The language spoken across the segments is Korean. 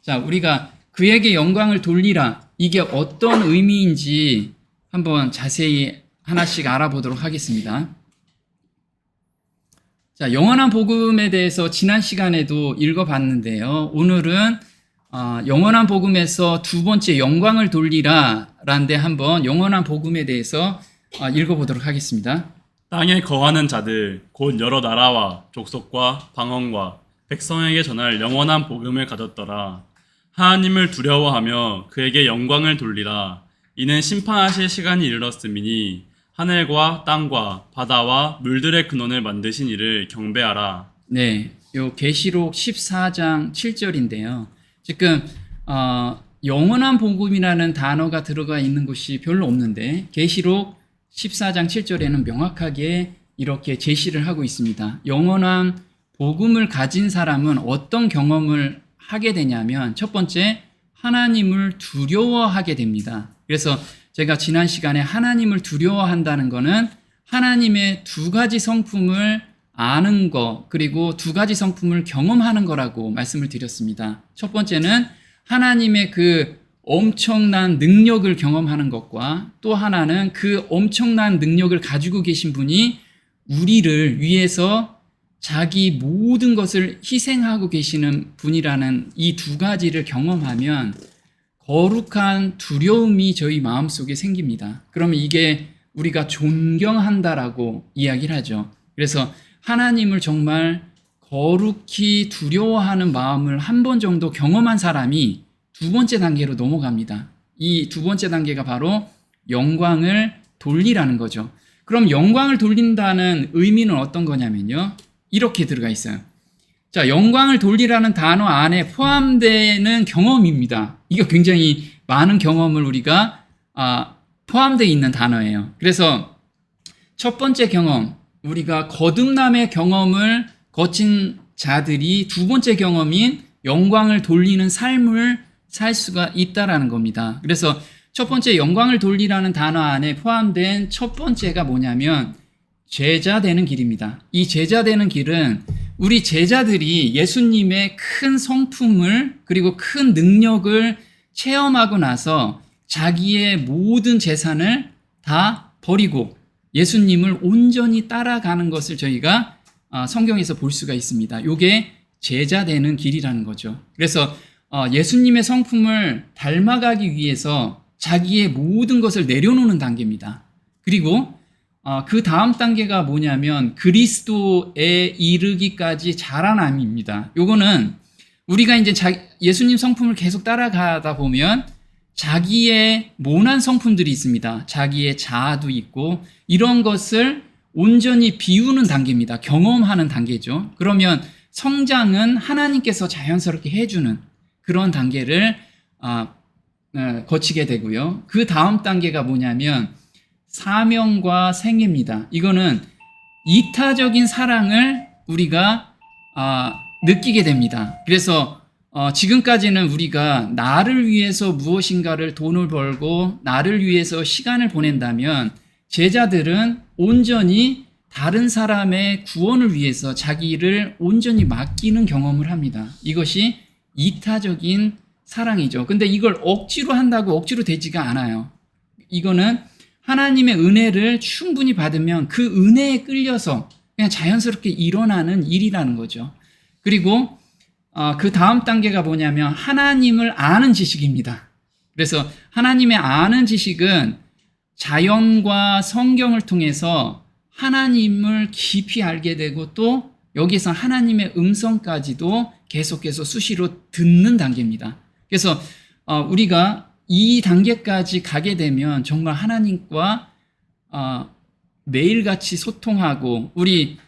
자, 우리가 그에게 영광을 돌리라. 이게 어떤 의미인지 한번 자세히 하나씩 알아보도록 하겠습니다. 자, 영원한 복음에 대해서 지난 시간에도 읽어봤는데요. 오늘은 영원한 복음에서 두 번째 영광을 돌리라 라는데 한번 영원한 복음에 대해서 읽어보도록 하겠습니다. 땅에 거하는 자들 곧 여러 나라와 족속과 방언과 백성에게 전할 영원한 복음을 가졌더라. 하나님을 두려워하며 그에게 영광을 돌리라. 이는 심판하실 시간이 이르렀음이니 하늘과 땅과 바다와 물들의 근원을 만드신 이를 경배하라. 네, 요 계시록 14장 7절인데요. 지금 영원한 복음이라는 단어가 들어가 있는 곳이 별로 없는데 계시록 14장 7절에는 명확하게 이렇게 제시를 하고 있습니다. 영원한 복음을 가진 사람은 어떤 경험을 하게 되냐면 첫 번째, 하나님을 두려워하게 됩니다. 그래서 제가 지난 시간에 하나님을 두려워한다는 것은 하나님의 두 가지 성품을 아는 것, 그리고 두 가지 성품을 경험하는 거라고 말씀을 드렸습니다. 첫 번째는 하나님의 그 엄청난 능력을 경험하는 것과 또 하나는 그 엄청난 능력을 가지고 계신 분이 우리를 위해서 자기 모든 것을 희생하고 계시는 분이라는 이 두 가지를 경험하면 거룩한 두려움이 저희 마음속에 생깁니다. 그러면 이게 우리가 존경한다라고 이야기를 하죠. 그래서 하나님을 정말 거룩히 두려워하는 마음을 한 번 정도 경험한 사람이 두 번째 단계로 넘어갑니다. 이 두 번째 단계가 바로 영광을 돌리라는 거죠. 그럼 영광을 돌린다는 의미는 어떤 거냐면요. 이렇게 들어가 있어요. 자, 영광을 돌리라는 단어 안에 포함되는 경험입니다. 이거 굉장히 많은 경험을 우리가 포함되어 있는 단어예요. 그래서 첫 번째 경험, 우리가 거듭남의 경험을 거친 자들이 두 번째 경험인 영광을 돌리는 삶을 살 수가 있다라는 겁니다. 그래서 첫 번째 영광을 돌리라는 단어 안에 포함된 첫 번째가 뭐냐면 제자 되는 길입니다. 이 제자 되는 길은 우리 제자들이 예수님의 큰 성품을 그리고 큰 능력을 체험하고 나서 자기의 모든 재산을 다 버리고 예수님을 온전히 따라가는 것을 저희가 성경에서 볼 수가 있습니다. 이게 제자 되는 길이라는 거죠. 그래서 예수님의 성품을 닮아가기 위해서 자기의 모든 것을 내려놓는 단계입니다. 그리고 그 다음 단계가 뭐냐면 그리스도에 이르기까지 자라남입니다. 요거는 우리가 이제 예수님 성품을 계속 따라가다 보면 자기의 모난 성품들이 있습니다. 자기의 자아도 있고 이런 것을 온전히 비우는 단계입니다. 경험하는 단계죠. 그러면 성장은 하나님께서 자연스럽게 해주는 그런 단계를 거치게 되고요. 그 다음 단계가 뭐냐면 사명과 생애입니다. 이거는 이타적인 사랑을 우리가 느끼게 됩니다. 그래서 지금까지는 우리가 나를 위해서 무엇인가를 돈을 벌고 나를 위해서 시간을 보낸다면 제자들은 온전히 다른 사람의 구원을 위해서 자기를 온전히 맡기는 경험을 합니다. 이것이 이타적인 사랑이죠. 근데 이걸 억지로 한다고 억지로 되지가 않아요. 이거는 하나님의 은혜를 충분히 받으면 그 은혜에 끌려서 그냥 자연스럽게 일어나는 일이라는 거죠. 그리고 그 다음 단계가 뭐냐면 하나님을 아는 지식입니다. 그래서 하나님의 아는 지식은 자연과 성경을 통해서 하나님을 깊이 알게 되고 또 여기서 하나님의 음성까지도 계속해서 수시로 듣는 단계입니다. 그래서 우리가 이 단계까지 가게 되면 정말 하나님과 매일같이 소통하고 우리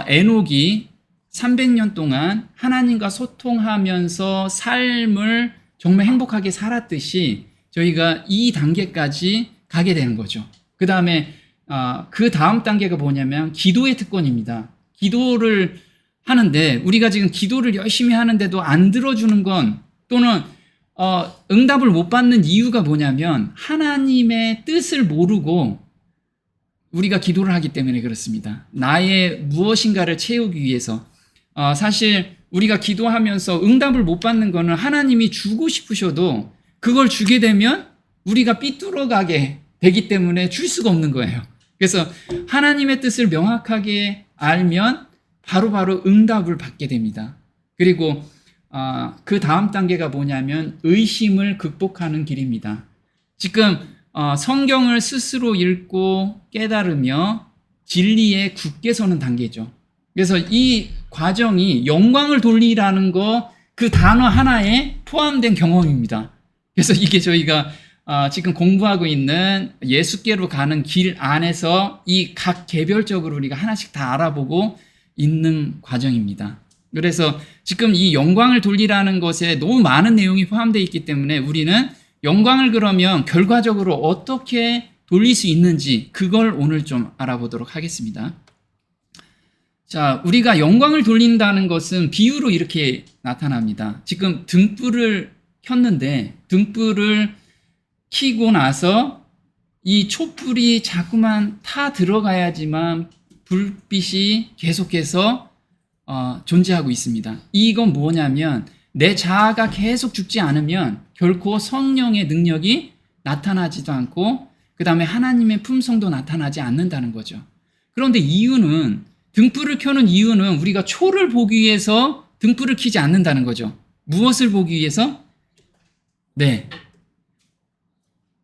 에녹이 300년 동안 하나님과 소통하면서 삶을 정말 행복하게 살았듯이 저희가 이 단계까지 가게 되는 거죠. 그 다음에 그 다음 단계가 뭐냐면 기도의 특권입니다. 기도를 하는데 우리가 지금 기도를 열심히 하는데도 안 들어주는 건 또는 응답을 못 받는 이유가 뭐냐면 하나님의 뜻을 모르고 우리가 기도를 하기 때문에 그렇습니다. 나의 무엇인가를 채우기 위해서 사실 우리가 기도하면서 응답을 못 받는 거는 하나님이 주고 싶으셔도 그걸 주게 되면 우리가 삐뚤어가게 되기 때문에 줄 수가 없는 거예요. 그래서 하나님의 뜻을 명확하게 알면 바로바로 응답을 받게 됩니다. 그리고 그 다음 단계가 뭐냐면 의심을 극복하는 길입니다. 지금 성경을 스스로 읽고 깨달으며 진리에 굳게 서는 단계죠. 그래서 이 과정이 영광을 돌리라는 그 단어 하나에 포함된 경험입니다. 그래서 이게 저희가 지금 공부하고 있는 예수께로 가는 길 안에서 이 각 개별적으로 우리가 하나씩 다 알아보고 있는 과정입니다. 그래서 지금 이 영광을 돌리라는 것에 너무 많은 내용이 포함되어 있기 때문에 우리는 영광을 그러면 결과적으로 어떻게 돌릴 수 있는지 그걸 오늘 좀 알아보도록 하겠습니다. 자, 우리가 영광을 돌린다는 것은 비유로 이렇게 나타납니다. 지금 등불을 켰는데 등불을 켜고 나서 이 촛불이 자꾸만 타 들어가야지만 불빛이 계속해서 존재하고 있습니다. 이건 뭐냐면 내 자아가 계속 죽지 않으면 결코 성령의 능력이 나타나지도 않고 그 다음에 하나님의 품성도 나타나지 않는다는 거죠. 그런데 이유는 등불을 켜는 이유는 우리가 초를 보기 위해서 등불을 켜지 않는다는 거죠. 무엇을 보기 위해서? 네.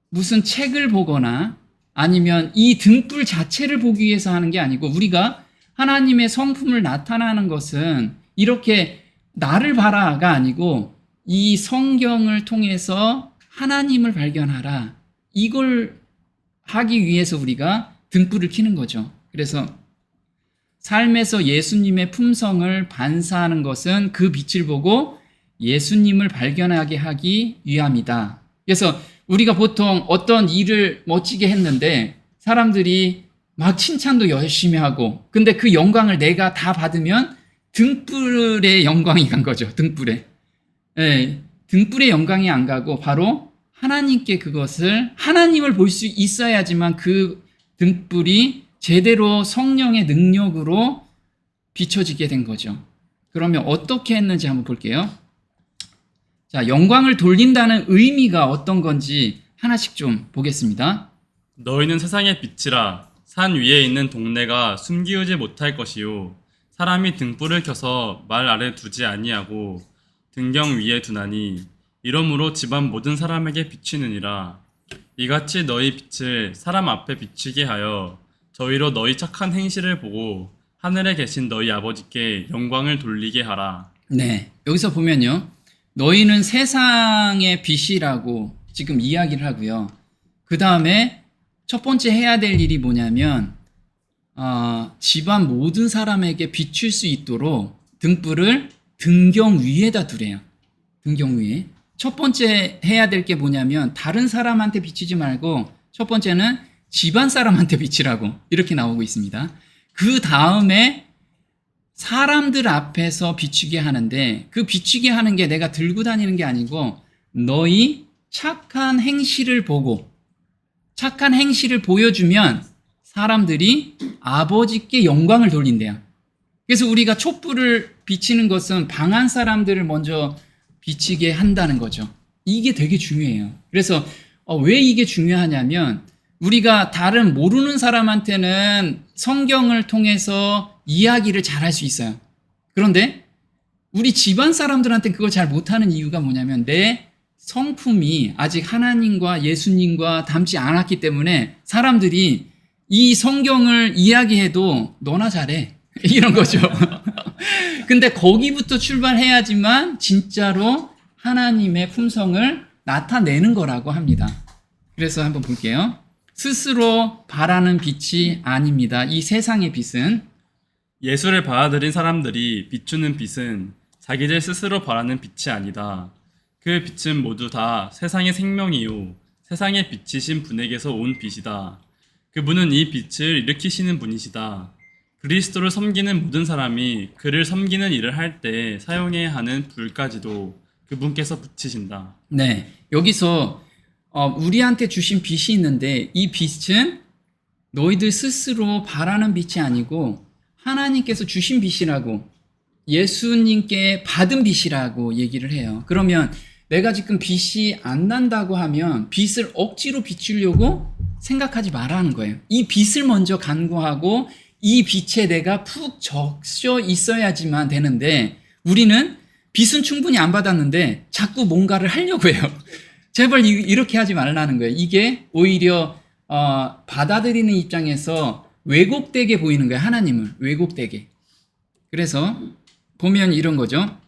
무슨 책을 보거나 아니면 이 등불 자체를 보기 위해서 하는 게 아니고 우리가 하나님의 성품을 나타나는 것은 이렇게 나를 봐라가 아니고 이 성경을 통해서 하나님을 발견하라. 이걸 하기 위해서 우리가 등불을 켜는 거죠. 그래서 삶에서 예수님의 품성을 반사하는 것은 그 빛을 보고 예수님을 발견하게 하기 위함이다. 그래서 우리가 보통 어떤 일을 멋지게 했는데 사람들이 막 칭찬도 열심히 하고 근데 그 영광을 내가 다 받으면 등불의 영광이 간 거죠. 등불에. 네, 등불의 영광이 안 가고 바로 하나님께 그것을 하나님을 볼 수 있어야지만 그 등불이 제대로 성령의 능력으로 비춰지게 된 거죠. 그러면 어떻게 했는지 한번 볼게요. 자, 영광을 돌린다는 의미가 어떤 건지 하나씩 좀 보겠습니다. 너희는 세상의 빛이라. 산 위에 있는 동네가 숨기우지 못할 것이요 사람이 등불을 켜서 말 아래 두지 아니하고 등경 위에 두나니 이러므로 집안 모든 사람에게 비치느니라. 이같이 너희 빛을 사람 앞에 비추게 하여 저희로 너희 착한 행실을 보고 하늘에 계신 너희 아버지께 영광을 돌리게 하라. 네, 여기서 보면요. 너희는 세상의 빛이라고 지금 이야기를 하고요. 그 다음에 첫 번째 해야 될 일이 뭐냐면 집안 모든 사람에게 비출 수 있도록 등불을 등경 위에다 두래요. 등경 위에. 첫 번째 해야 될 게 뭐냐면 다른 사람한테 비치지 말고 첫 번째는 집안 사람한테 비치라고 이렇게 나오고 있습니다. 그 다음에 사람들 앞에서 비추게 하는데 그 비추게 하는 게 내가 들고 다니는 게 아니고 너희 착한 행실을 보고 착한 행실을 보여주면 사람들이 아버지께 영광을 돌린대요. 그래서 우리가 촛불을 비치는 것은 방한 사람들을 먼저 비치게 한다는 거죠. 이게 되게 중요해요. 그래서 왜 이게 중요하냐면 우리가 다른 모르는 사람한테는 성경을 통해서 이야기를 잘 할 수 있어요. 그런데 우리 집안 사람들한테 그걸 잘 못하는 이유가 뭐냐면 내 성품이 아직 하나님과 예수님과 닮지 않았기 때문에 사람들이 이 성경을 이야기해도 너나 잘해 이런 거죠. 근데 거기부터 출발해야지만 진짜로 하나님의 품성을 나타내는 거라고 합니다. 그래서 한번 볼게요. 스스로 바라는 빛이 아닙니다. 이 세상의 빛은 예수를 받아들인 사람들이 비추는 빛은 자기들 스스로 바라는 빛이 아니다. 그 빛은 모두 다 세상의 생명이요 세상의 빛이신 분에게서 온 빛이다. 그분은 이 빛을 일으키시는 분이시다. 그리스도를 섬기는 모든 사람이 그를 섬기는 일을 할 때 사용해야 하는 불까지도 그분께서 붙이신다. 네, 여기서 우리한테 주신 빛이 있는데 이 빛은 너희들 스스로 바라는 빛이 아니고 하나님께서 주신 빛이라고 예수님께 받은 빚이라고 얘기를 해요. 그러면 내가 지금 빚이 안 난다고 하면 빚을 억지로 비추려고 생각하지 말라는 거예요. 이 빚을 먼저 간구하고 이 빚에 내가 푹 적셔 있어야지만 되는데 우리는 빚은 충분히 안 받았는데 자꾸 뭔가를 하려고 해요. 제발 이렇게 하지 말라는 거예요. 이게 오히려 받아들이는 입장에서 왜곡되게 보이는 거예요. 하나님을 왜곡되게. 그래서 보면 이런 거죠.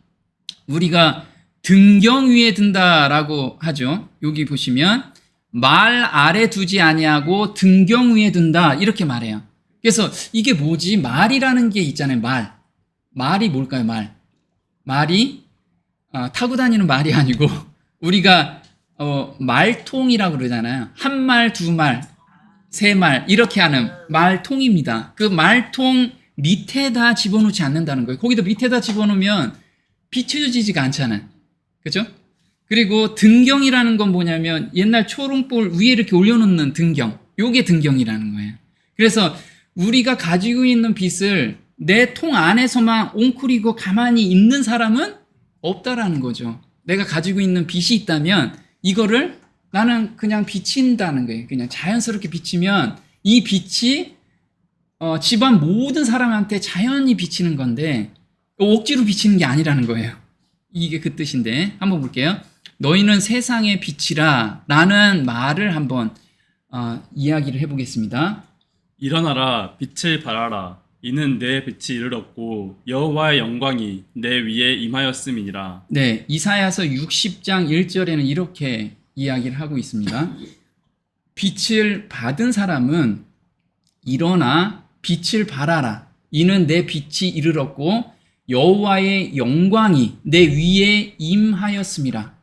우리가 등경 위에 든다라고 하죠. 여기 보시면 말 아래 두지 아니하고 등경 위에 든다 이렇게 말해요. 그래서 이게 뭐지? 말이라는 게 있잖아요. 말이 뭘까요? 말이 타고 다니는 말이 아니고 우리가 말통이라고 그러잖아요. 한 말, 두 말, 세 말 이렇게 하는 말통입니다. 그 말통 밑에다 집어넣지 않는다는 거예요. 거기다 밑에다 집어넣으면 비춰지지가 않잖아요. 그죠? 그리고 등경이라는 건 뭐냐면 옛날 초롱볼 위에 이렇게 올려놓는 등경. 요게 등경이라는 거예요. 그래서 우리가 가지고 있는 빚을 내 통 안에서만 옹크리고 가만히 있는 사람은 없다라는 거죠. 내가 가지고 있는 빚이 있다면 이거를 나는 그냥 비친다는 거예요. 그냥 자연스럽게 비치면 이 빚이 집안 모든 사람한테 자연히 비치는 건데 억지로 비치는 게 아니라는 거예요. 이게 그 뜻인데 한번 볼게요. 너희는 세상의 빛이라 라는 말을 한번 이야기를 해보겠습니다. 일어나라 빛을 발하라 이는 내 빛이 이르렀고 여호와의 영광이 내 위에 임하였음이니라. 네, 이사야서 60장 1절에는 이렇게 이야기를 하고 있습니다. 빛을 받은 사람은 일어나 빛을 발하라 이는 내 빛이 이르렀고 여호와의 영광이 내 위에 임하였음이라.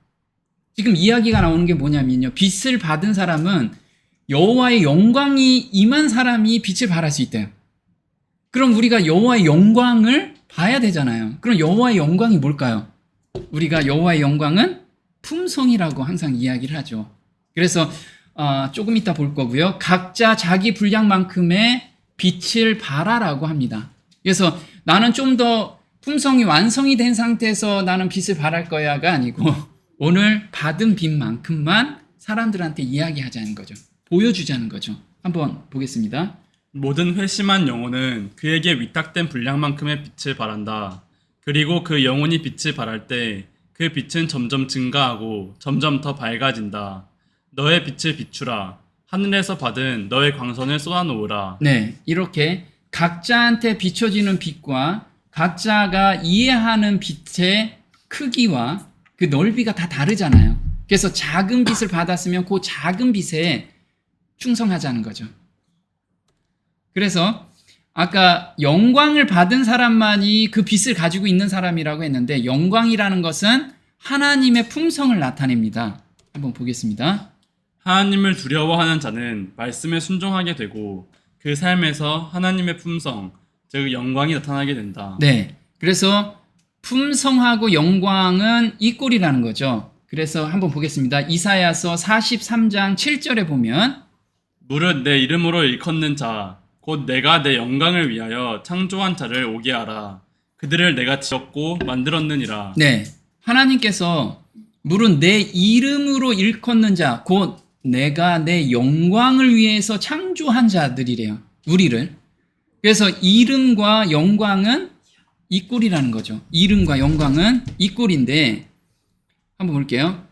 지금 이야기가 나오는 게 뭐냐면요. 빛을 받은 사람은 여호와의 영광이 임한 사람이 빛을 발할 수 있대요. 그럼 우리가 여호와의 영광을 봐야 되잖아요. 그럼 여호와의 영광이 뭘까요? 우리가 여호와의 영광은 품성이라고 항상 이야기를 하죠. 그래서 조금 이따 볼 거고요. 각자 자기 분량만큼의 빛을 발하라고 합니다. 그래서 나는 좀 더 품성이 완성이 된 상태에서 나는 빛을 발할 거야가 아니고 오늘 받은 빛만큼만 사람들한테 이야기하자는 거죠. 보여주자는 거죠. 한번 보겠습니다. 모든 회심한 영혼은 그에게 위탁된 분량만큼의 빛을 발한다. 그리고 그 영혼이 빛을 발할 때 그 빛은 점점 증가하고 점점 더 밝아진다. 너의 빛을 비추라. 하늘에서 받은 너의 광선을 쏟아놓으라. 네, 이렇게 각자한테 비춰지는 빛과 각자가 이해하는 빛의 크기와 그 넓이가 다 다르잖아요. 그래서 작은 빛을 받았으면 그 작은 빛에 충성하자는 거죠. 그래서 아까 영광을 받은 사람만이 그 빛을 가지고 있는 사람이라고 했는데 영광이라는 것은 하나님의 품성을 나타냅니다. 한번 보겠습니다. 하나님을 두려워하는 자는 말씀에 순종하게 되고 그 삶에서 하나님의 품성, 즉 영광이 나타나게 된다. 네, 그래서 품성하고 영광은 이꼴이라는 거죠. 그래서 한번 보겠습니다. 이사야서 43장 7절에 보면 무릇 내 이름으로 일컫는 자, 곧 내가 내 영광을 위하여 창조한 자를 오게 하라. 그들을 내가 지었고 만들었느니라. 네, 하나님께서 무릇 내 이름으로 일컫는 자, 곧 내가 내 영광을 위해서 창조한 자들이래요. 우리를. 그래서 이름과 영광은 이꼴이라는 거죠. 이름과 영광은 이꼴인데 한번 볼게요.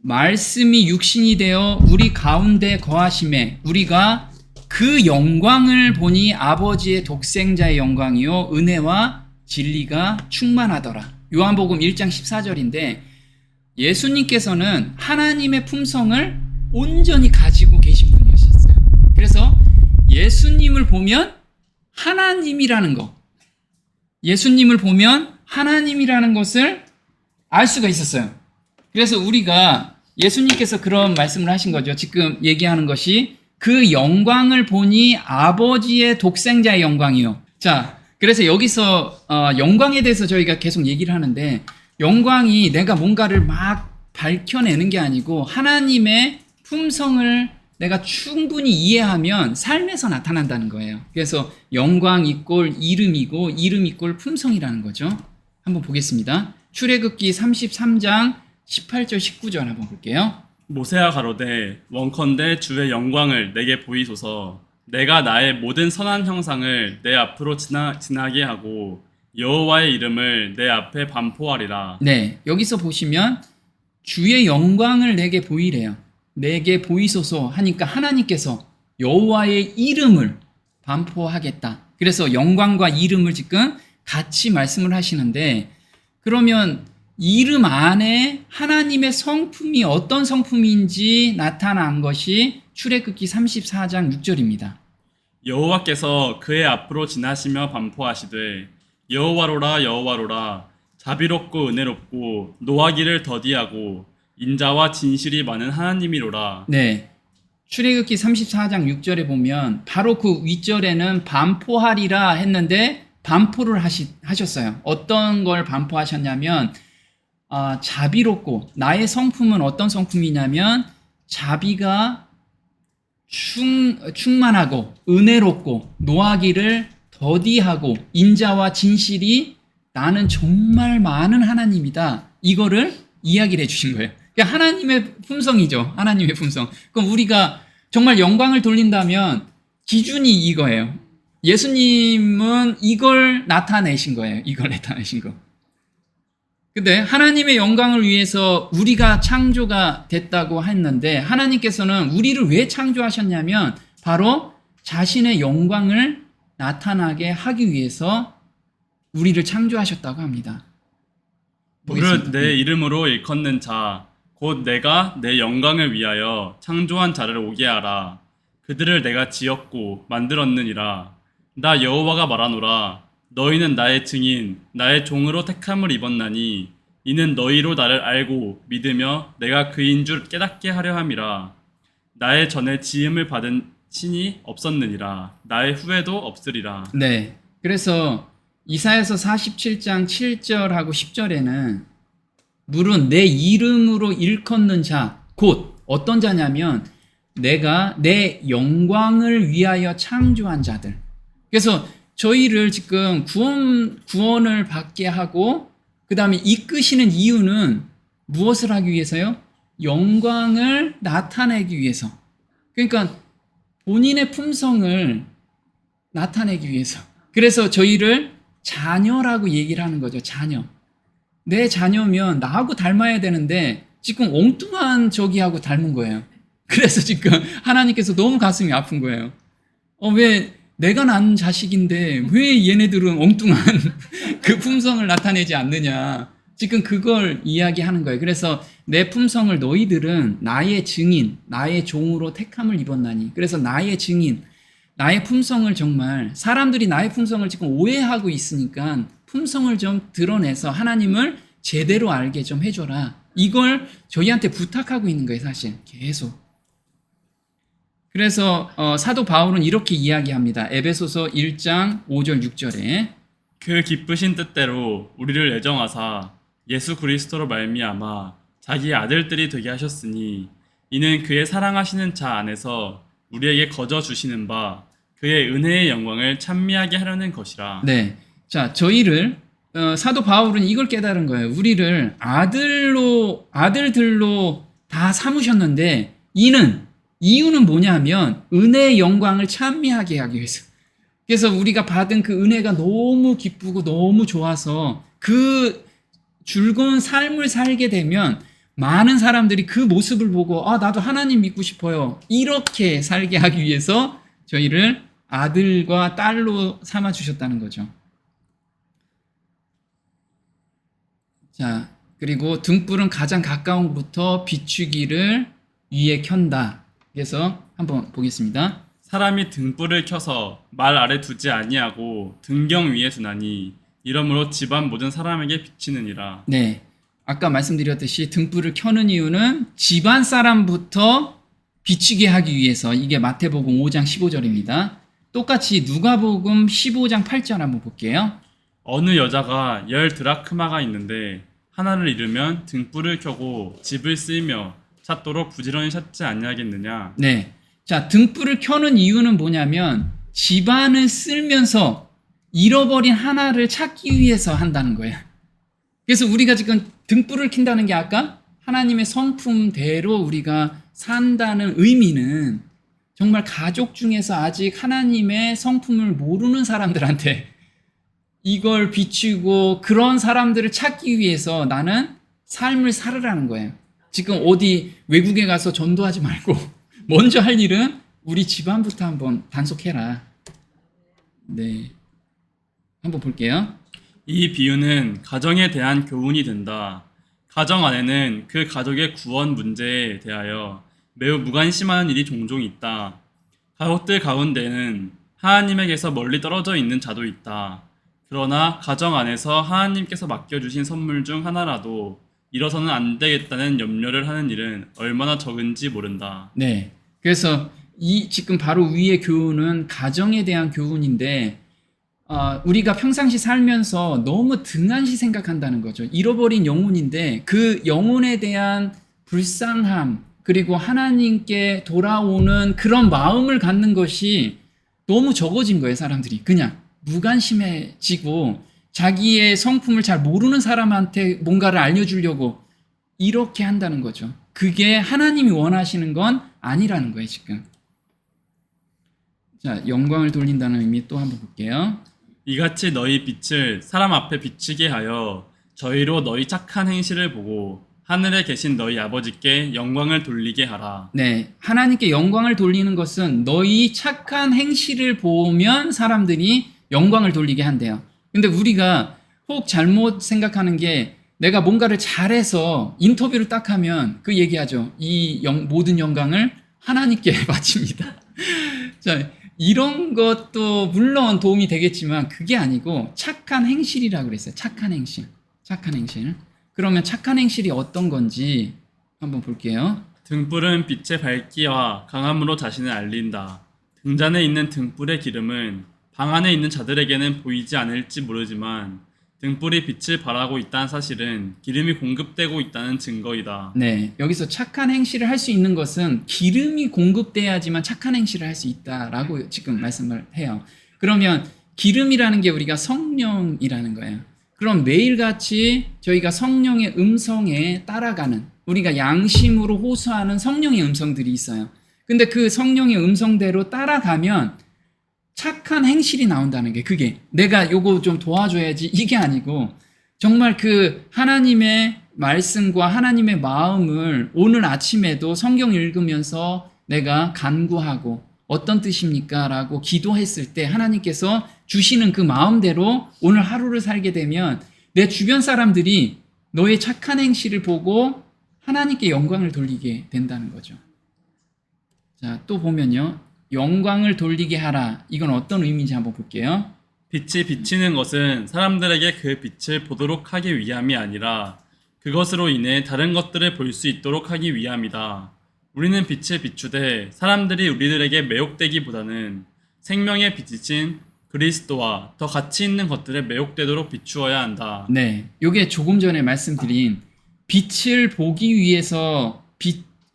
말씀이 육신이 되어 우리 가운데 거하심에 우리가 그 영광을 보니 아버지의 독생자의 영광이요 은혜와 진리가 충만하더라. 요한복음 1장 14절인데 예수님께서는 하나님의 품성을 온전히 가지고 계신 분이셨어요. 그래서 예수님을 보면 하나님이라는 거, 예수님을 보면 하나님이라는 것을 알 수가 있었어요. 그래서 우리가 예수님께서 그런 말씀을 하신 거죠. 지금 얘기하는 것이 그 영광을 보니 아버지의 독생자의 영광이요. 자, 그래서 여기서 영광에 대해서 저희가 계속 얘기를 하는데 영광이 내가 뭔가를 막 밝혀내는 게 아니고 하나님의 품성을 내가 충분히 이해하면 삶에서 나타난다는 거예요. 그래서 영광 이꼴 이름이고 이름 이꼴 품성이라는 거죠. 한번 보겠습니다. 출애굽기 33장 18절 19절 한번 볼게요. 모세가 가로되 원컨대 주의 영광을 내게 보이소서. 내가 나의 모든 선한 형상을 내 앞으로 지나게 하고 여호와의 이름을 내 앞에 반포하리라. 네, 여기서 보시면 주의 영광을 내게 보이래요. 내게 보이소서 하니까 하나님께서 여호와의 이름을 반포하겠다. 그래서 영광과 이름을 지금 같이 말씀을 하시는데, 그러면 이름 안에 하나님의 성품이 어떤 성품인지 나타난 것이 출애굽기 34장 6절입니다. 여호와께서 그의 앞으로 지나시며 반포하시되 여호와로라 여호와로라 자비롭고 은혜롭고 노하기를 더디하고 인자와 진실이 많은 하나님이로라. 네. 출애굽기 34장 6절에 보면 바로 그 윗절에는 반포하리라 했는데 반포를 하셨어요. 어떤 걸 반포하셨냐면 자비롭고, 나의 성품은 어떤 성품이냐면 자비가 충만하고 은혜롭고 노하기를 더디하고 인자와 진실이 나는 정말 많은 하나님이다. 이거를 이야기를 해주신 거예요. 그러니까 하나님의 품성이죠. 하나님의 품성. 그럼 우리가 정말 영광을 돌린다면 기준이 이거예요. 예수님은 이걸 나타내신 거예요. 이걸 나타내신 거. 근데 하나님의 영광을 위해서 우리가 창조가 됐다고 했는데, 하나님께서는 우리를 왜 창조하셨냐면 바로 자신의 영광을 나타나게 하기 위해서 우리를 창조하셨다고 합니다. 무릇 내 이름으로 일컫는 자 곧 내가 내 영광을 위하여 창조한 자를 오게 하라. 그들을 내가 지었고 만들었느니라. 나 여호와가 말하노라. 너희는 나의 증인 나의 종으로 택함을 입었나니 이는 너희로 나를 알고 믿으며 내가 그인 줄 깨닫게 하려 함이라. 나의 전에 지음을 받은 신이 없었느니라. 나의 후에도 없으리라. 네. 그래서 이사야서 47장 7절하고 10절에는 물은 내 이름으로 일컫는 자, 곧 어떤 자냐면 내가 내 영광을 위하여 창조한 자들. 그래서 저희를 지금 구원을 받게 하고 그 다음에 이끄시는 이유는 무엇을 하기 위해서요? 영광을 나타내기 위해서. 그러니까 본인의 품성을 나타내기 위해서. 그래서 저희를 자녀라고 얘기를 하는 거죠. 자녀. 내 자녀면 나하고 닮아야 되는데 지금 엉뚱한 저기하고 닮은 거예요. 그래서 지금 하나님께서 너무 가슴이 아픈 거예요. 왜 내가 낳은 자식인데 왜 얘네들은 엉뚱한 그 품성을 나타내지 않느냐. 지금 그걸 이야기하는 거예요. 그래서 내 품성을 너희들은 나의 증인, 나의 종으로 택함을 입었나니. 그래서 나의 증인, 나의 품성을 정말 사람들이 나의 품성을 지금 오해하고 있으니까 품성을 좀 드러내서 하나님을 제대로 알게 좀 해줘라. 이걸 저희한테 부탁하고 있는 거예요, 사실. 계속. 그래서 사도 바울은 이렇게 이야기합니다. 에베소서 1장 5절 6절에 그 기쁘신 뜻대로 우리를 애정하사 예수 그리스도로 말미암아 자기의 아들들이 되게 하셨으니 이는 그의 사랑하시는 자 안에서 우리에게 거저 주시는 바 그의 은혜의 영광을 찬미하게 하려는 것이라. 네. 자, 저희를 사도 바울은 이걸 깨달은 거예요. 우리를 아들들로 다 삼으셨는데 이유는 뭐냐면 은혜의 영광을 찬미하게 하기 위해서. 그래서 우리가 받은 그 은혜가 너무 기쁘고 너무 좋아서 그 즐거운 삶을 살게 되면 많은 사람들이 그 모습을 보고 나도 하나님 믿고 싶어요. 이렇게 살게 하기 위해서 저희를 아들과 딸로 삼아 주셨다는 거죠. 자, 그리고 등불은 가장 가까운 곳부터 비추기를 위에 켠다. 그래서 한번 보겠습니다. 사람이 등불을 켜서 말 아래 두지 아니하고 등경 위에 두나니 이러므로 집안 모든 사람에게 비치느니라. 네, 아까 말씀드렸듯이 등불을 켜는 이유는 집안 사람부터 비추게 하기 위해서. 이게 마태복음 5장 15절입니다. 똑같이 누가복음 15장 8절 한번 볼게요. 어느 여자가 10 드라크마가 있는데 하나를 잃으면 등불을 켜고 집을 쓰이며 찾도록 부지런히 찾지 아니하겠느냐. 네, 자, 등불을 켜는 이유는 뭐냐면 집안을 쓸면서 잃어버린 하나를 찾기 위해서 한다는 거예요. 그래서 우리가 지금 등불을 킨다는 게 아까 하나님의 성품대로 우리가 산다는 의미는 정말 가족 중에서 아직 하나님의 성품을 모르는 사람들한테 이걸 비추고 그런 사람들을 찾기 위해서 나는 삶을 살으라는 거예요. 지금 어디 외국에 가서 전도하지 말고 먼저 할 일은 우리 집안부터 한번 단속해라. 네, 한번 볼게요. 이 비유는 가정에 대한 교훈이 된다. 가정 안에는 그 가족의 구원 문제에 대하여 매우 무관심하는 일이 종종 있다. 가족들 가운데는 하나님에게서 멀리 떨어져 있는 자도 있다. 그러나 가정 안에서 하나님께서 맡겨주신 선물 중 하나라도 잃어서는 안 되겠다는 염려를 하는 일은 얼마나 적은지 모른다. 네, 그래서 이 지금 바로 위의 교훈은 가정에 대한 교훈인데 우리가 평상시 살면서 너무 등한시 생각한다는 거죠. 잃어버린 영혼인데 그 영혼에 대한 불쌍함 그리고 하나님께 돌아오는 그런 마음을 갖는 것이 너무 적어진 거예요. 사람들이 그냥 무관심해지고 자기의 성품을 잘 모르는 사람한테 뭔가를 알려주려고 이렇게 한다는 거죠. 그게 하나님이 원하시는 건 아니라는 거예요. 지금. 자, 영광을 돌린다는 의미 또 한번 볼게요. 이같이 너희 빛을 사람 앞에 비치게 하여 저희로 너희 착한 행실을 보고 하늘에 계신 너희 아버지께 영광을 돌리게 하라. 네, 하나님께 영광을 돌리는 것은 너희 착한 행실을 보면 사람들이 영광을 돌리게 한대요. 근데 우리가 혹 잘못 생각하는 게 내가 뭔가를 잘해서 인터뷰를 딱 하면 그 얘기하죠. 이 모든 영광을 하나님께 바칩니다. 자, 이런 것도 물론 도움이 되겠지만 그게 아니고 착한 행실이라고 그랬어요. 착한 행실. 착한 행실. 그러면 착한 행실이 어떤 건지 한번 볼게요. 등불은 빛의 밝기와 강함으로 자신을 알린다. 등잔에 있는 등불의 기름은 방 안에 있는 자들에게는 보이지 않을지 모르지만 등불이 빛을 발하고 있다는 사실은 기름이 공급되고 있다는 증거이다. 네, 여기서 착한 행실을 할 수 있는 것은 기름이 공급돼야지만 착한 행실을 할 수 있다라고 지금 말씀을 해요. 그러면 기름이라는 게 우리가 성령이라는 거예요. 그럼 매일같이 저희가 성령의 음성에 따라가는 우리가 양심으로 호소하는 성령의 음성들이 있어요. 근데 그 성령의 음성대로 따라가면 착한 행실이 나온다는 게 그게 내가 요거 좀 도와줘야지 이게 아니고 정말 그 하나님의 말씀과 하나님의 마음을 오늘 아침에도 성경 읽으면서 내가 간구하고 어떤 뜻입니까? 라고 기도했을 때 하나님께서 주시는 그 마음대로 오늘 하루를 살게 되면 내 주변 사람들이 너의 착한 행실을 보고 하나님께 영광을 돌리게 된다는 거죠. 자, 또 보면요. 영광을 돌리게 하라. 이건 어떤 의미인지 한번 볼게요. 빛이 비치는 것은 사람들에게 그 빛을 보도록 하기 위함이 아니라 그것으로 인해 다른 것들을 볼 수 있도록 하기 위함이다. 우리는 빛을 비추되 사람들이 우리들에게 매혹되기보다는 생명의 빛이신 그리스도와 더 가치 있는 것들에 매혹되도록 비추어야 한다. 네, 요게 조금 전에 말씀드린 빛을 보기 위해서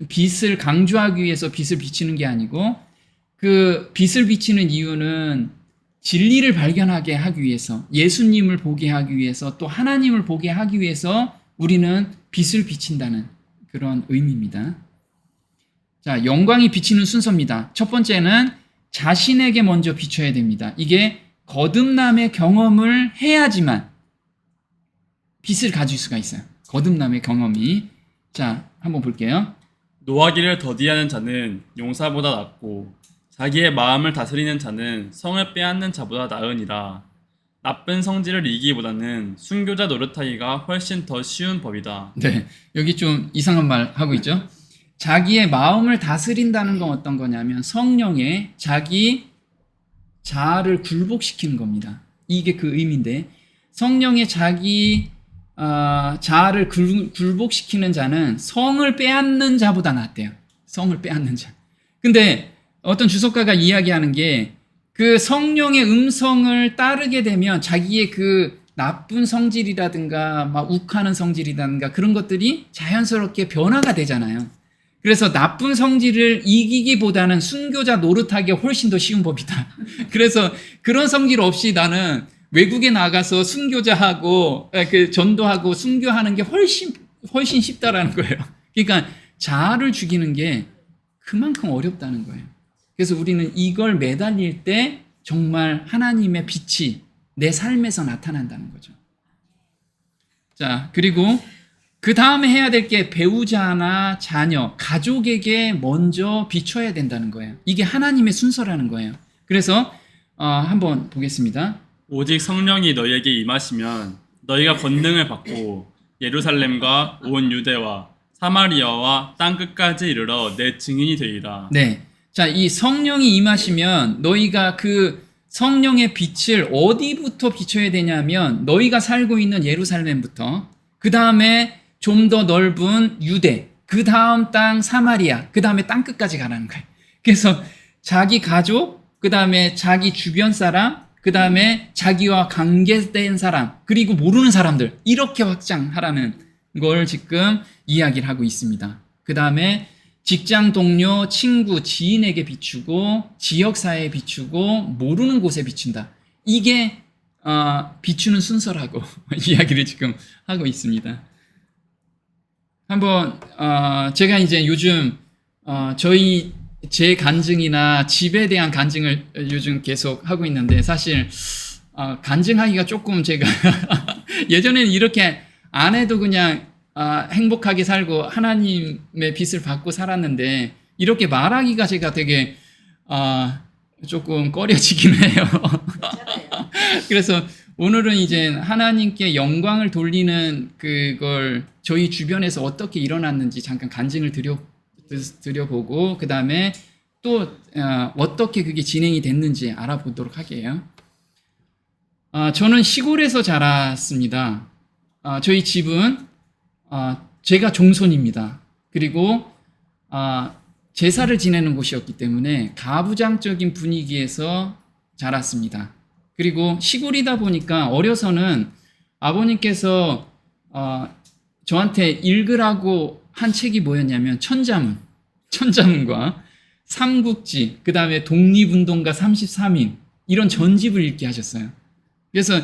빛을 강조하기 위해서 빛을 비치는 게 아니고 그 빛을 비치는 이유는 진리를 발견하게 하기 위해서 예수님을 보게 하기 위해서 또 하나님을 보게 하기 위해서 우리는 빛을 비친다는 그런 의미입니다. 자, 영광이 비치는 순서입니다. 첫 번째는 자신에게 먼저 비춰야 됩니다. 이게 거듭남의 경험을 해야지만 빛을 가질 수가 있어요. 거듭남의 경험이. 자, 한번 볼게요. 노하기를 더디하는 자는 용사보다 낫고 자기의 마음을 다스리는 자는 성을 빼앗는 자보다 나으니라. 나쁜 성질을 이기보다는 순교자 노릇하기가 훨씬 더 쉬운 법이다. 네, 여기 좀 이상한 말 하고 있죠. 자기의 마음을 다스린다는 건 어떤 거냐면 성령의 자기 자아를 굴복시키는 겁니다. 이게 그 의미인데 성령의 자기 자아를 굴복시키는 자는 성을 빼앗는 자보다 낫대요. 성을 빼앗는 자. 근데 어떤 주석가가 이야기하는 게 그 성령의 음성을 따르게 되면 자기의 그 나쁜 성질이라든가 막 욱하는 성질이라든가 그런 것들이 자연스럽게 변화가 되잖아요. 그래서 나쁜 성질을 이기기보다는 순교자 노릇하기가 훨씬 더 쉬운 법이다. 그래서 그런 성질 없이 나는 외국에 나가서 순교자하고 그 전도하고 순교하는 게 훨씬 쉽다라는 거예요. 그러니까 자아를 죽이는 게 그만큼 어렵다는 거예요. 그래서 우리는 이걸 매달릴 때 정말 하나님의 빛이 내 삶에서 나타난다는 거죠. 자, 그리고 그 다음에 해야 될 게 배우자나 자녀, 가족에게 먼저 비춰야 된다는 거예요. 이게 하나님의 순서라는 거예요. 그래서 한번 보겠습니다. 오직 성령이 너희에게 임하시면 너희가 권능을 받고 예루살렘과 온 유대와 사마리아와 땅 끝까지 이르러 내 증인이 되리라. 네. 자, 이 성령이 임하시면 너희가 그 성령의 빛을 어디부터 비춰야 되냐면 너희가 살고 있는 예루살렘부터, 그 다음에 좀 더 넓은 유대, 그 다음 땅 사마리아, 그 다음에 땅 끝까지 가라는 거예요. 그래서 자기 가족, 그 다음에 자기 주변 사람, 그 다음에 자기와 관계된 사람, 그리고 모르는 사람들, 이렇게 확장하라는 걸 지금 이야기를 하고 있습니다. 그 다음에 직장 동료, 친구, 지인에게 비추고, 지역사회에 비추고, 모르는 곳에 비춘다. 이게 비추는 순서라고 이야기를 지금 하고 있습니다. 한번 제가 이제 요즘 제 간증이나 집에 대한 간증을 요즘 계속 하고 있는데, 사실 간증하기가 조금 제가 예전에는 이렇게 안 해도 그냥 행복하게 살고 하나님의 빛을 받고 살았는데, 이렇게 말하기가 제가 되게 조금 꺼려지긴 해요. 그래서 오늘은 이제 하나님께 영광을 돌리는 그걸 저희 주변에서 어떻게 일어났는지 잠깐 간증을 드려보고, 그 다음에 또 어떻게 그게 진행이 됐는지 알아보도록 할게요. 저는 시골에서 자랐습니다. 저희 집은 제가 종손입니다. 그리고 제사를 지내는 곳이었기 때문에 가부장적인 분위기에서 자랐습니다. 그리고 시골이다 보니까 어려서는 아버님께서 저한테 읽으라고 한 책이 뭐였냐면 천자문과 삼국지, 그 다음에 독립운동가 33인, 이런 전집을 읽게 하셨어요. 그래서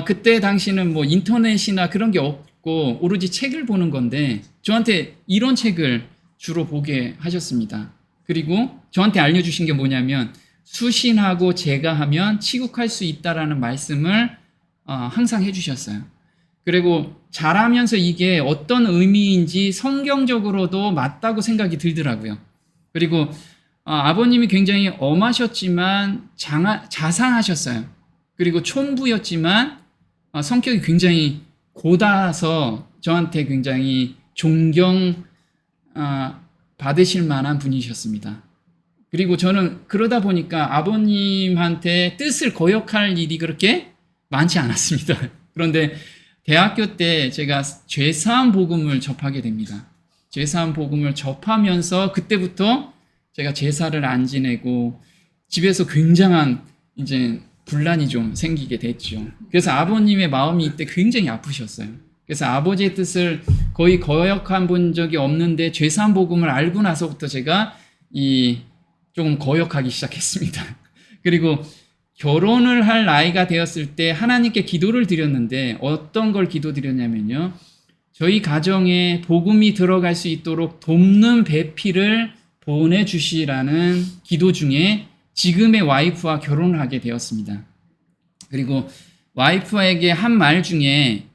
그때 당시는 뭐 인터넷이나 그런 게 없고 오로지 책을 보는 건데, 저한테 이런 책을 주로 보게 하셨습니다. 그리고 저한테 알려주신 게 뭐냐면, 수신하고 제가하면 치국할 수 있다라는 말씀을 항상 해주셨어요. 그리고 자라면서 이게 어떤 의미인지 성경적으로도 맞다고 생각이 들더라고요. 그리고 아버님이 굉장히 엄하셨지만 자상하셨어요. 그리고 촌부였지만 성격이 굉장히 고다서 저한테 굉장히 존경 받으실 만한 분이셨습니다. 그리고 저는 그러다 보니까 아버님한테 뜻을 거역할 일이 그렇게 많지 않았습니다. 그런데 대학교 때 제가 죄사함 복음을 접하게 됩니다. 죄사함 복음을 접하면서 그때부터 제가 제사를 안 지내고 집에서 굉장한 이제 분란이 좀 생기게 됐죠. 그래서 아버님의 마음이 이때 굉장히 아프셨어요. 그래서 아버지의 뜻을 거의 거역한 본 적이 없는데 죄사함 복음을 알고 나서부터 제가 조금 거역하기 시작했습니다. 그리고 결혼을 할 나이가 되었을 때 하나님께 기도를 드렸는데, 어떤 걸 기도드렸냐면요, 저희 가정에 복음이 들어갈 수 있도록 돕는 배필을 보내주시라는 기도 중에 지금의 와이프와 결혼을 하게 되었습니다. 그리고 와이프에게 한 말 중에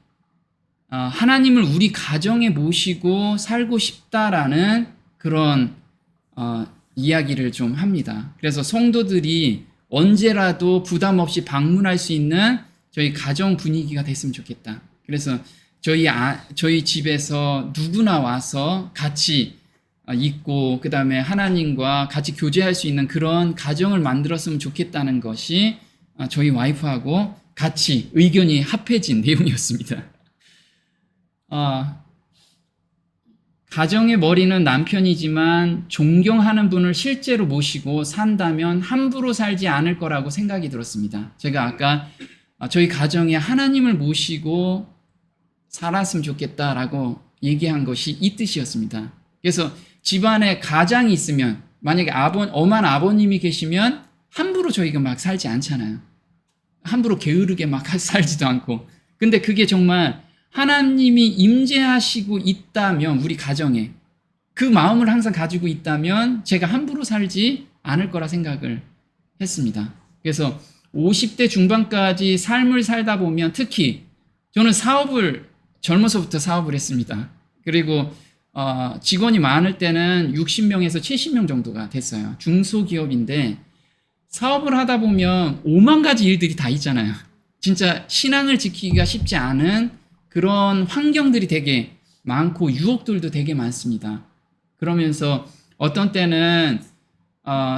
하나님을 우리 가정에 모시고 살고 싶다라는 그런 이야기를 좀 합니다. 그래서 성도들이 언제라도 부담 없이 방문할 수 있는 저희 가정 분위기가 됐으면 좋겠다. 그래서 저희 집에서 누구나 와서 같이 있고, 그 다음에 하나님과 같이 교제할 수 있는 그런 가정을 만들었으면 좋겠다는 것이 저희 와이프하고 같이 의견이 합해진 내용이었습니다. 가정의 머리는 남편이지만 존경하는 분을 실제로 모시고 산다면 함부로 살지 않을 거라고 생각이 들었습니다. 제가 아까 저희 가정에 하나님을 모시고 살았으면 좋겠다라고 얘기한 것이 이 뜻이었습니다. 그래서 집안에 가장이 있으면, 만약에 엄한 아버님이 계시면 함부로 저희가 막 살지 않잖아요. 함부로 게으르게 막 살지도 않고. 근데 그게 정말 하나님이 임재하시고 있다면 우리 가정에 그 마음을 항상 가지고 있다면 제가 함부로 살지 않을 거라 생각을 했습니다. 그래서 50대 중반까지 삶을 살다 보면 특히 저는 젊어서부터 사업을 했습니다. 그리고 직원이 많을 때는 60명에서 70명 정도가 됐어요. 중소기업인데 사업을 하다 보면 5만 가지 일들이 다 있잖아요. 진짜 신앙을 지키기가 쉽지 않은 그런 환경들이 되게 많고 유혹들도 되게 많습니다. 그러면서 어떤 때는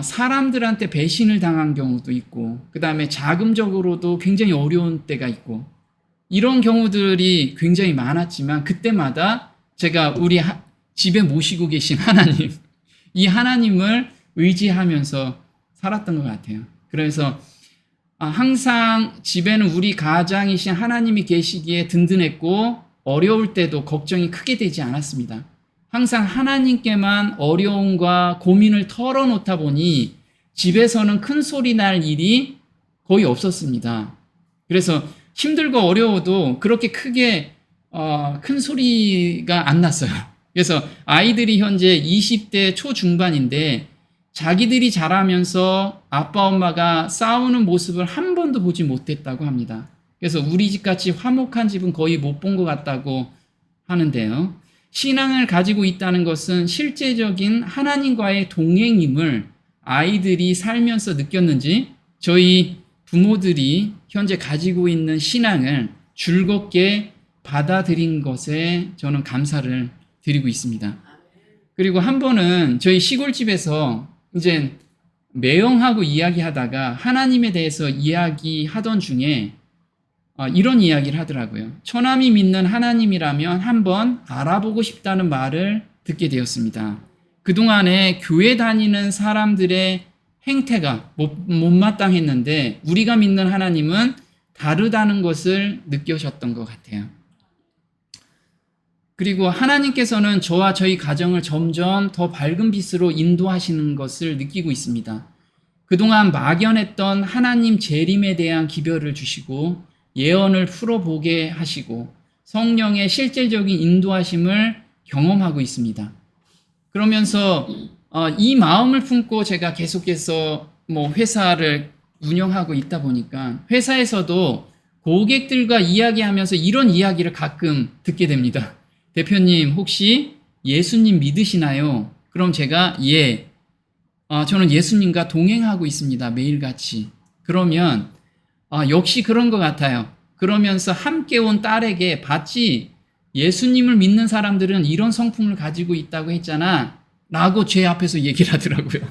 사람들한테 배신을 당한 경우도 있고 그 다음에 자금적으로도 굉장히 어려운 때가 있고 이런 경우들이 굉장히 많았지만 그때마다 제가 우리 집에 모시고 계신 하나님, 이 하나님을 의지하면서 살았던 것 같아요. 그래서 항상 집에는 우리 가장이신 하나님이 계시기에 든든했고 어려울 때도 걱정이 크게 되지 않았습니다. 항상 하나님께만 어려움과 고민을 털어놓다 보니 집에서는 큰 소리 날 일이 거의 없었습니다. 그래서 힘들고 어려워도 그렇게 크게 큰 소리가 안 났어요. 그래서 아이들이 현재 20대 초중반인데 자기들이 자라면서 아빠 엄마가 싸우는 모습을 한 번도 보지 못했다고 합니다. 그래서 우리 집같이 화목한 집은 거의 못 본 것 같다고 하는데요. 신앙을 가지고 있다는 것은 실제적인 하나님과의 동행임을 아이들이 살면서 느꼈는지 저희 부모들이 현재 가지고 있는 신앙을 즐겁게 받아들인 것에 저는 감사를 드리고 있습니다. 그리고 한 번은 저희 시골집에서 이제 매형하고 이야기하다가 하나님에 대해서 이야기하던 중에 이런 이야기를 하더라고요. 처남이 믿는 하나님이라면 한번 알아보고 싶다는 말을 듣게 되었습니다. 그동안에 교회 다니는 사람들의 행태가 못마땅했는데 우리가 믿는 하나님은 다르다는 것을 느끼셨던 것 같아요. 그리고 하나님께서는 저와 저희 가정을 점점 더 밝은 빛으로 인도하시는 것을 느끼고 있습니다. 그동안 막연했던 하나님 재림에 대한 기별을 주시고 예언을 풀어보게 하시고 성령의 실질적인 인도하심을 경험하고 있습니다. 그러면서 이 마음을 품고 제가 계속해서 회사를 운영하고 있다 보니까 회사에서도 고객들과 이야기하면서 이런 이야기를 가끔 듣게 됩니다. 대표님 혹시 예수님 믿으시나요? 그럼 제가 예, 저는 예수님과 동행하고 있습니다. 매일같이. 그러면 역시 그런 것 같아요. 그러면서 함께 온 딸에게 봤지? 예수님을 믿는 사람들은 이런 성품을 가지고 있다고 했잖아. 라고 제 앞에서 얘기를 하더라고요.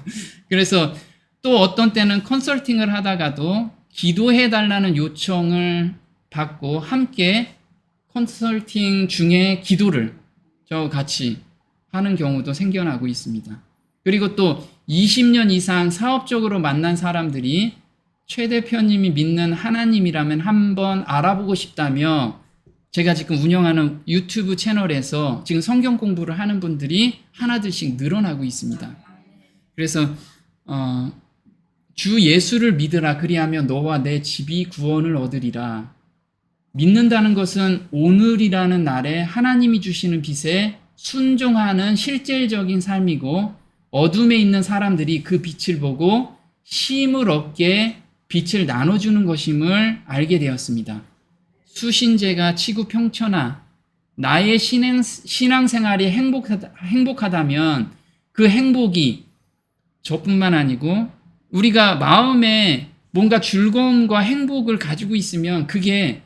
그래서 또 어떤 때는 컨설팅을 하다가도 기도해달라는 요청을 받고 함께 컨설팅 중에 기도를 저 같이 하는 경우도 생겨나고 있습니다. 그리고 또 20년 이상 사업적으로 만난 사람들이 최 대표님이 믿는 하나님이라면 한번 알아보고 싶다며 제가 지금 운영하는 유튜브 채널에서 지금 성경 공부를 하는 분들이 하나둘씩 늘어나고 있습니다. 그래서 주 예수를 믿으라 그리하면 너와 내 집이 구원을 얻으리라. 믿는다는 것은 오늘이라는 날에 하나님이 주시는 빛에 순종하는 실질적인 삶이고 어둠에 있는 사람들이 그 빛을 보고 힘을 얻게 빛을 나눠주는 것임을 알게 되었습니다. 수신제가 치구 평천하 나의 신앙생활이 행복하다면 그 행복이 저뿐만 아니고 우리가 마음에 뭔가 즐거움과 행복을 가지고 있으면 그게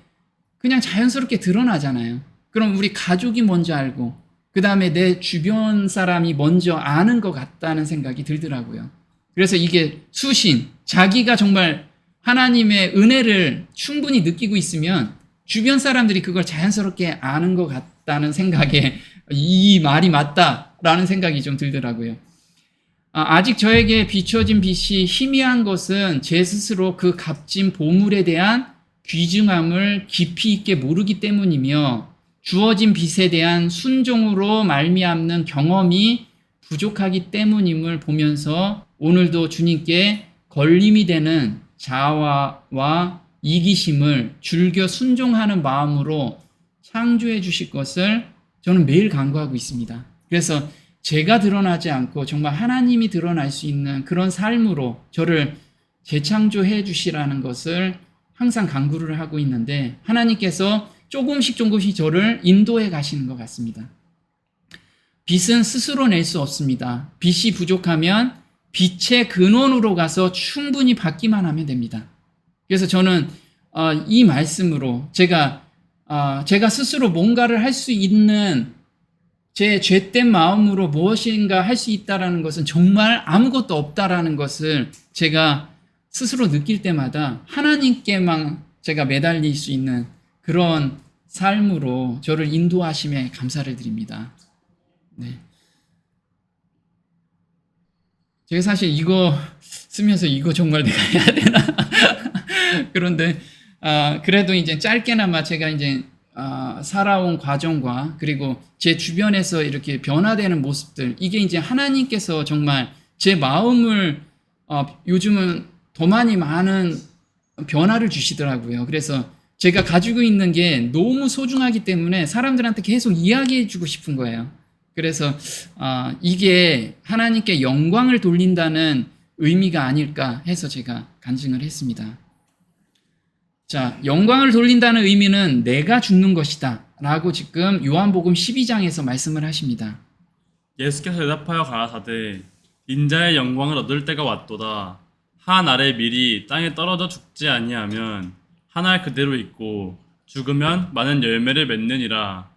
그냥 자연스럽게 드러나잖아요. 그럼 우리 가족이 먼저 알고 그 다음에 내 주변 사람이 먼저 아는 것 같다는 생각이 들더라고요. 그래서 이게 수신, 자기가 정말 하나님의 은혜를 충분히 느끼고 있으면 주변 사람들이 그걸 자연스럽게 아는 것 같다는 생각에 이 말이 맞다라는 생각이 좀 들더라고요. 아직 저에게 비춰진 빛이 희미한 것은 제 스스로 그 값진 보물에 대한 귀중함을 깊이 있게 모르기 때문이며 주어진 빛에 대한 순종으로 말미암는 경험이 부족하기 때문임을 보면서 오늘도 주님께 걸림이 되는 자아와 이기심을 즐겨 순종하는 마음으로 창조해 주실 것을 저는 매일 간구하고 있습니다. 그래서 제가 드러나지 않고 정말 하나님이 드러날 수 있는 그런 삶으로 저를 재창조해 주시라는 것을 항상 간구를 하고 있는데 하나님께서 조금씩 저를 인도해 가시는 것 같습니다. 빛은 스스로 낼 수 없습니다. 빛이 부족하면 빛의 근원으로 가서 충분히 받기만 하면 됩니다. 그래서 저는 이 말씀으로 제가 스스로 뭔가를 할 수 있는 제 죄된 마음으로 무엇인가 할 수 있다라는 것은 정말 아무것도 없다라는 것을 제가 스스로 느낄 때마다 하나님께만 제가 매달릴 수 있는 그런 삶으로 저를 인도하심에 감사를 드립니다. 네. 제가 사실 이거 쓰면서 이거 정말 내가 해야 되나? 그런데 그래도 이제 짧게나마 제가 이제 살아온 과정과 그리고 제 주변에서 이렇게 변화되는 모습들 이게 이제 하나님께서 정말 제 마음을 요즘은 더 많은 변화를 주시더라고요. 그래서 제가 가지고 있는 게 너무 소중하기 때문에 사람들한테 계속 이야기해 주고 싶은 거예요. 그래서 이게 하나님께 영광을 돌린다는 의미가 아닐까 해서 제가 간증을 했습니다. 자, 영광을 돌린다는 의미는 내가 죽는 것이다 라고 지금 요한복음 12장에서 말씀을 하십니다. 예수께서 대답하여 가라사대 인자의 영광을 얻을 때가 왔도다. 한 알의 밀이 땅에 떨어져 죽지 아니하면 한 알 그대로 있고 죽으면 많은 열매를 맺느니라.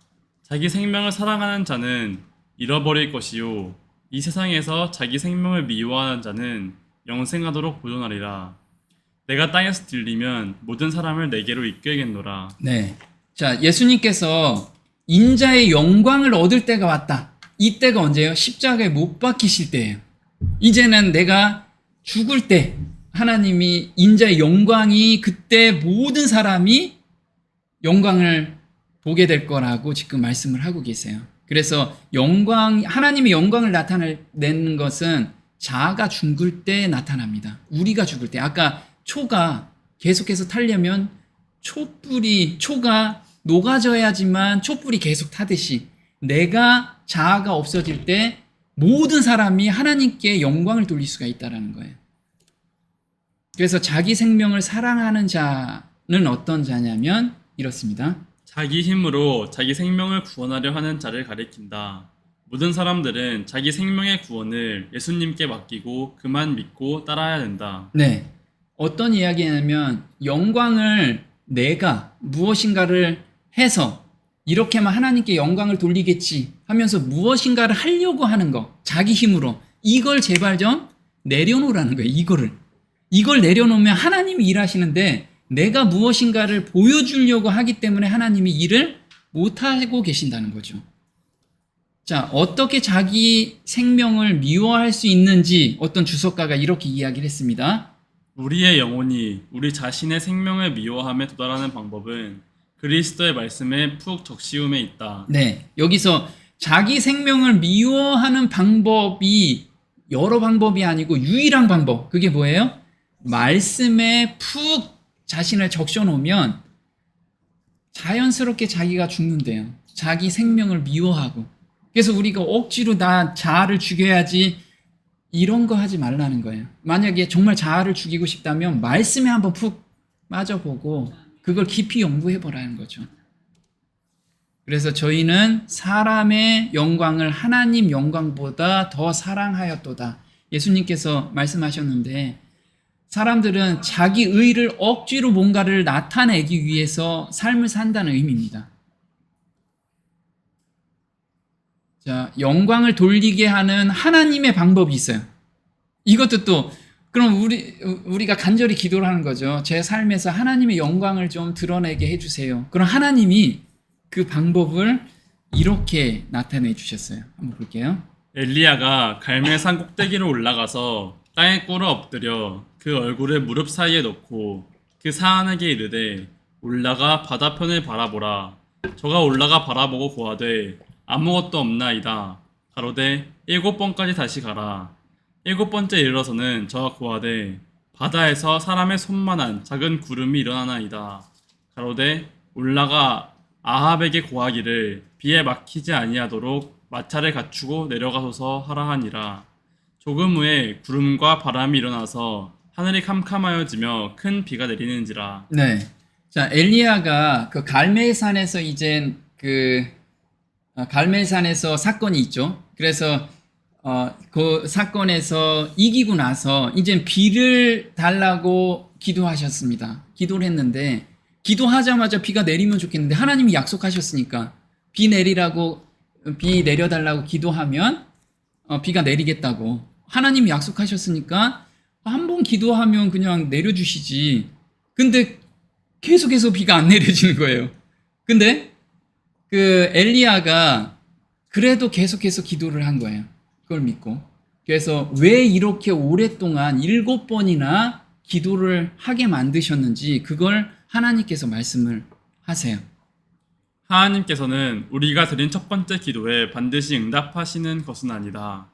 자기 생명을 사랑하는 자는 잃어버릴 것이요 이 세상에서 자기 생명을 미워하는 자는 영생하도록 보존하리라. 내가 땅에서 들리면 모든 사람을 내게로 이끌겠노라. 네. 자, 예수님께서 인자의 영광을 얻을 때가 왔다. 이때가 언제예요? 십자가에 못 박히실 때예요. 이제는 내가 죽을 때 하나님이 인자의 영광이 그때 모든 사람이 영광을 보게 될 거라고 지금 말씀을 하고 계세요. 그래서 하나님의 영광을 나타내는 것은 자아가 죽을 때 나타납니다. 우리가 죽을 때. 아까 초가 계속해서 타려면 초가 녹아져야지만 촛불이 계속 타듯이 자아가 없어질 때 모든 사람이 하나님께 영광을 돌릴 수가 있다는 거예요. 그래서 자기 생명을 사랑하는 자는 어떤 자냐면 이렇습니다. 자기 힘으로 자기 생명을 구원하려 하는 자를 가리킨다. 모든 사람들은 자기 생명의 구원을 예수님께 맡기고 그만 믿고 따라야 된다. 네. 어떤 이야기냐면 영광을 내가 무엇인가를 해서 이렇게만 하나님께 영광을 돌리겠지 하면서 무엇인가를 하려고 하는 거, 자기 힘으로 이걸 제발 좀 내려놓으라는 거예요. 이걸 내려놓으면 하나님이 일하시는데 내가 무엇인가를 보여주려고 하기 때문에 하나님이 일을 못하고 계신다는 거죠. 자, 어떻게 자기 생명을 미워할 수 있는지 어떤 주석가가 이렇게 이야기를 했습니다. 우리의 영혼이 우리 자신의 생명을 미워함에 도달하는 방법은 그리스도의 말씀에 푹 적시움에 있다. 네, 여기서 자기 생명을 미워하는 방법이 여러 방법이 아니고 유일한 방법. 그게 뭐예요? 말씀에 푹 자신을 적셔놓으면 자연스럽게 자기가 죽는데요. 자기 생명을 미워하고. 그래서 우리가 억지로 나 자아를 죽여야지 이런 거 하지 말라는 거예요. 만약에 정말 자아를 죽이고 싶다면 말씀에 한번 푹 빠져보고 그걸 깊이 연구해보라는 거죠. 그래서 저희는 사람의 영광을 하나님 영광보다 더 사랑하였도다. 예수님께서 말씀하셨는데 사람들은 자기 의를 억지로 뭔가를 나타내기 위해서 삶을 산다는 의미입니다. 자, 영광을 돌리게 하는 하나님의 방법이 있어요. 이것도 또 그럼 우리가 간절히 기도를 하는 거죠. 제 삶에서 하나님의 영광을 좀 드러내게 해주세요. 그럼 하나님이 그 방법을 이렇게 나타내 주셨어요. 한번 볼게요. 엘리야가 갈멜산 꼭대기로 올라가서 땅에 꿇어 엎드려 그 얼굴을 무릎 사이에 넣고 그 사안에게 이르되 올라가 바다편을 바라보라. 저가 올라가 바라보고 고하되 아무것도 없나이다. 가로되 7번까지 다시 가라. 7번째 이르러서는 저가 고하되 바다에서 사람의 손만한 작은 구름이 일어나나이다. 가로되 올라가 아합에게 고하기를 비에 막히지 아니하도록 마차를 갖추고 내려가소서 하라 하니라. 조금 후에 구름과 바람이 일어나서 하늘이 캄캄하여지며 큰 비가 내리는지라. 네. 자, 엘리야가 그 갈멜산에서 이제 갈멜산에서 사건이 있죠. 그래서 그 사건에서 이기고 나서 이제 비를 달라고 기도하셨습니다. 기도를 했는데 기도하자마자 비가 내리면 좋겠는데 하나님이 약속하셨으니까 비 내려달라고 기도하면 비가 내리겠다고 하나님이 약속하셨으니까 한 번 기도하면 그냥 내려주시지. 근데 계속해서 비가 안 내려지는 거예요. 근데 그 엘리야가 그래도 계속해서 기도를 한 거예요. 그걸 믿고. 그래서 왜 이렇게 오랫동안 7번이나 기도를 하게 만드셨는지 그걸 하나님께서 말씀을 하세요. 하나님께서는 우리가 드린 첫 번째 기도에 반드시 응답하시는 것은 아니다.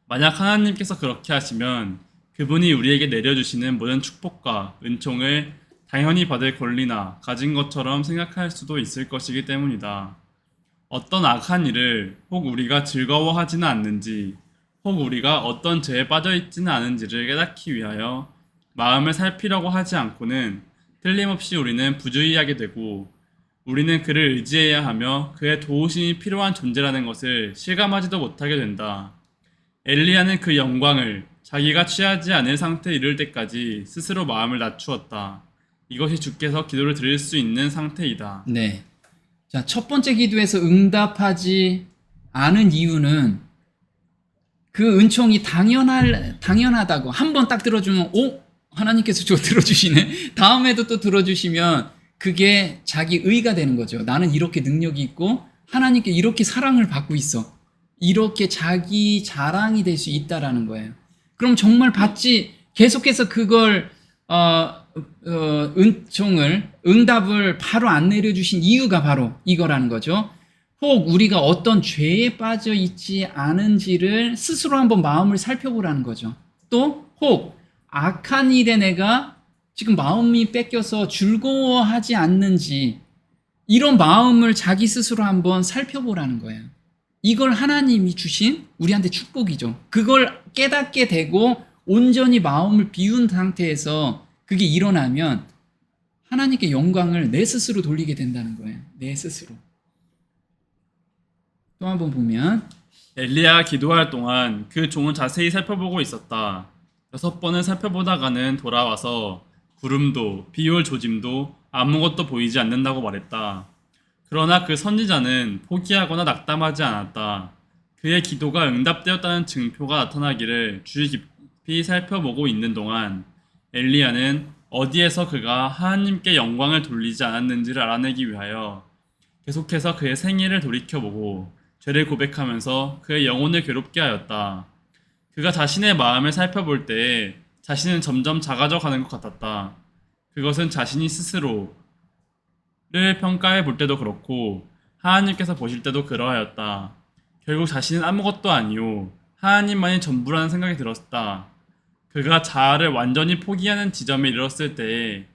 만약 하나님께서 그렇게 하시면 그분이 우리에게 내려주시는 모든 축복과 은총을 당연히 받을 권리나 가진 것처럼 생각할 수도 있을 것이기 때문이다. 어떤 악한 일을 혹 우리가 즐거워하지는 않는지, 혹 우리가 어떤 죄에 빠져 있지는 않은지를 깨닫기 위하여 마음을 살피려고 하지 않고는 틀림없이 우리는 부주의하게 되고 우리는 그를 의지해야 하며 그의 도우심이 필요한 존재라는 것을 실감하지도 못하게 된다. 엘리야는 그 영광을 자기가 취하지 않을 상태에 이를 때까지 스스로 마음을 낮추었다. 이것이 주께서 기도를 드릴 수 있는 상태이다. 네. 자, 첫 번째 기도에서 응답하지 않은 이유는 그 은총이 당연하다고 한 번 딱 들어주면 하나님께서 저 들어주시네. 다음에도 또 들어주시면 그게 자기 의가 되는 거죠. 나는 이렇게 능력이 있고 하나님께 이렇게 사랑을 받고 있어. 이렇게 자기 자랑이 될 수 있다라는 거예요. 그럼 정말 계속해서 그걸 응답을 바로 안 내려주신 이유가 바로 이거라는 거죠. 혹 우리가 어떤 죄에 빠져 있지 않은지를 스스로 한번 마음을 살펴보라는 거죠. 또 혹 악한 일에 내가 지금 마음이 뺏겨서 즐거워하지 않는지 이런 마음을 자기 스스로 한번 살펴보라는 거예요. 이걸 하나님이 주신 우리한테 축복이죠. 그걸 깨닫게 되고 온전히 마음을 비운 상태에서 그게 일어나면 하나님께 영광을 내 스스로 돌리게 된다는 거예요. 내 스스로. 또 한번 보면 엘리야가 기도할 동안 그 종은 자세히 살펴보고 있었다. 6번을 살펴보다가는 돌아와서 구름도 비올 조짐도 아무것도 보이지 않는다고 말했다. 그러나 그 선지자는 포기하거나 낙담하지 않았다. 그의 기도가 응답되었다는 증표가 나타나기를 주의 깊이 살펴보고 있는 동안 엘리야는 어디에서 그가 하나님께 영광을 돌리지 않았는지를 알아내기 위하여 계속해서 그의 생애를 돌이켜보고 죄를 고백하면서 그의 영혼을 괴롭게 하였다. 그가 자신의 마음을 살펴볼 때에 자신은 점점 작아져 가는 것 같았다. 그것은 자신이 스스로를 평가해 볼 때도 그렇고 하나님께서 보실 때도 그러하였다. 결국 자신은 아무것도 아니요 하나님만이 전부라는 생각이 들었다. 그가 자아를 완전히 포기하는 지점에 이르렀을 때에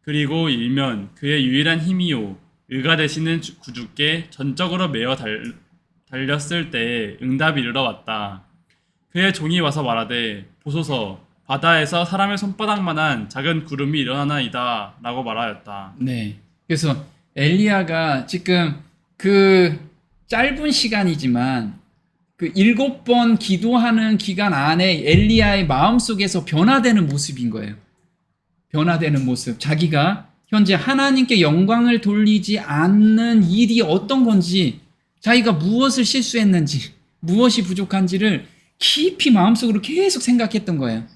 그리고 일면 그의 유일한 힘이요 의가 되시는 구주께 전적으로 매어 달렸을 때에 응답이 이르러 왔다. 그의 종이 와서 말하되 보소서 바다에서 사람의 손바닥만한 작은 구름이 일어나나이다 라고 말하였다. 네. 그래서 엘리야가 지금 그 짧은 시간이지만 그 7번 기도하는 기간 안에 엘리야의 마음속에서 변화되는 모습인 거예요. 변화되는 모습. 자기가 현재 하나님께 영광을 돌리지 않는 일이 어떤 건지, 자기가 무엇을 실수했는지, 무엇이 부족한지를 깊이 마음속으로 계속 생각했던 거예요.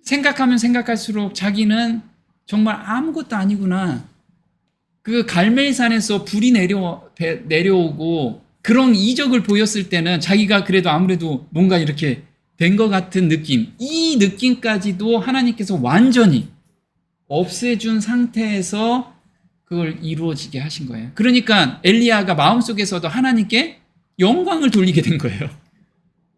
생각하면 생각할수록 자기는 정말 아무것도 아니구나. 그 갈멜산에서 불이 내려오고 그런 이적을 보였을 때는 자기가 그래도 아무래도 뭔가 이렇게 된 것 같은 느낌, 이 느낌까지도 하나님께서 완전히 없애준 상태에서 그걸 이루어지게 하신 거예요. 그러니까 엘리야가 마음속에서도 하나님께 영광을 돌리게 된 거예요.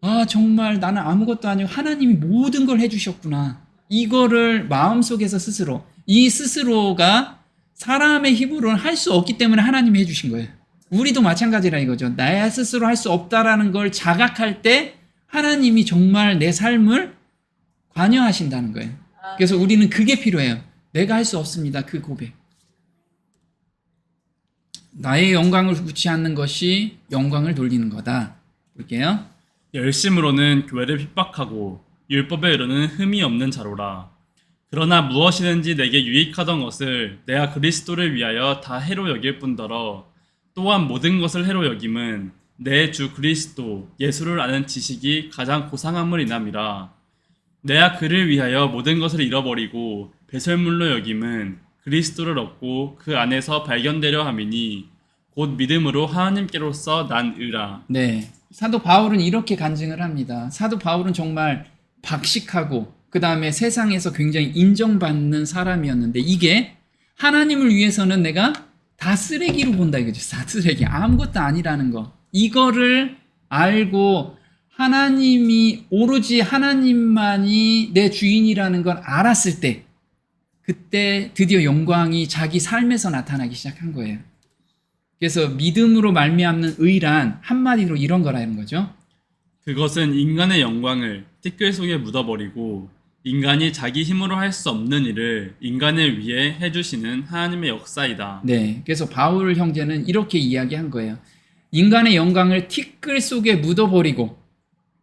아, 정말 나는 아무것도 아니고 하나님이 모든 걸 해주셨구나. 이거를 마음속에서 스스로, 이 스스로가 사람의 힘으로는 할 수 없기 때문에 하나님이 해주신 거예요. 우리도 마찬가지라 이거죠. 나야 스스로 할 수 없다라는 걸 자각할 때 하나님이 정말 내 삶을 관여하신다는 거예요. 그래서 우리는 그게 필요해요. 내가 할 수 없습니다. 그 고백. 나의 영광을 굳이 않는 것이 영광을 돌리는 거다. 볼게요. 열심으로는 교회를 핍박하고 율법에 이르는 흠이 없는 자로라. 그러나 무엇이든지 내게 유익하던 것을 내가 그리스도를 위하여 다 해로 여길 뿐더러 또한 모든 것을 해로 여김은 내 주 그리스도 예수를 아는 지식이 가장 고상함을 인함이라. 내가 그를 위하여 모든 것을 잃어버리고 배설물로 여김은 그리스도를 얻고 그 안에서 발견되려 함이니 곧 믿음으로 하나님께로서 난 의라. 네. 사도 바울은 이렇게 간증을 합니다. 사도 바울은 정말 박식하고 그 다음에 세상에서 굉장히 인정받는 사람이었는데 이게 하나님을 위해서는 내가 다 쓰레기로 본다 이거죠. 다 쓰레기. 아무것도 아니라는 거. 이거를 알고 하나님이 오로지 하나님만이 내 주인이라는 걸 알았을 때 그때 드디어 영광이 자기 삶에서 나타나기 시작한 거예요. 그래서 믿음으로 말미암는 의란 한마디로 이런 거라는 거죠. 그것은 인간의 영광을 티끌 속에 묻어버리고 인간이 자기 힘으로 할 수 없는 일을 인간을 위해 해주시는 하나님의 역사이다. 네, 그래서 바울 형제는 이렇게 이야기한 거예요. 인간의 영광을 티끌 속에 묻어버리고,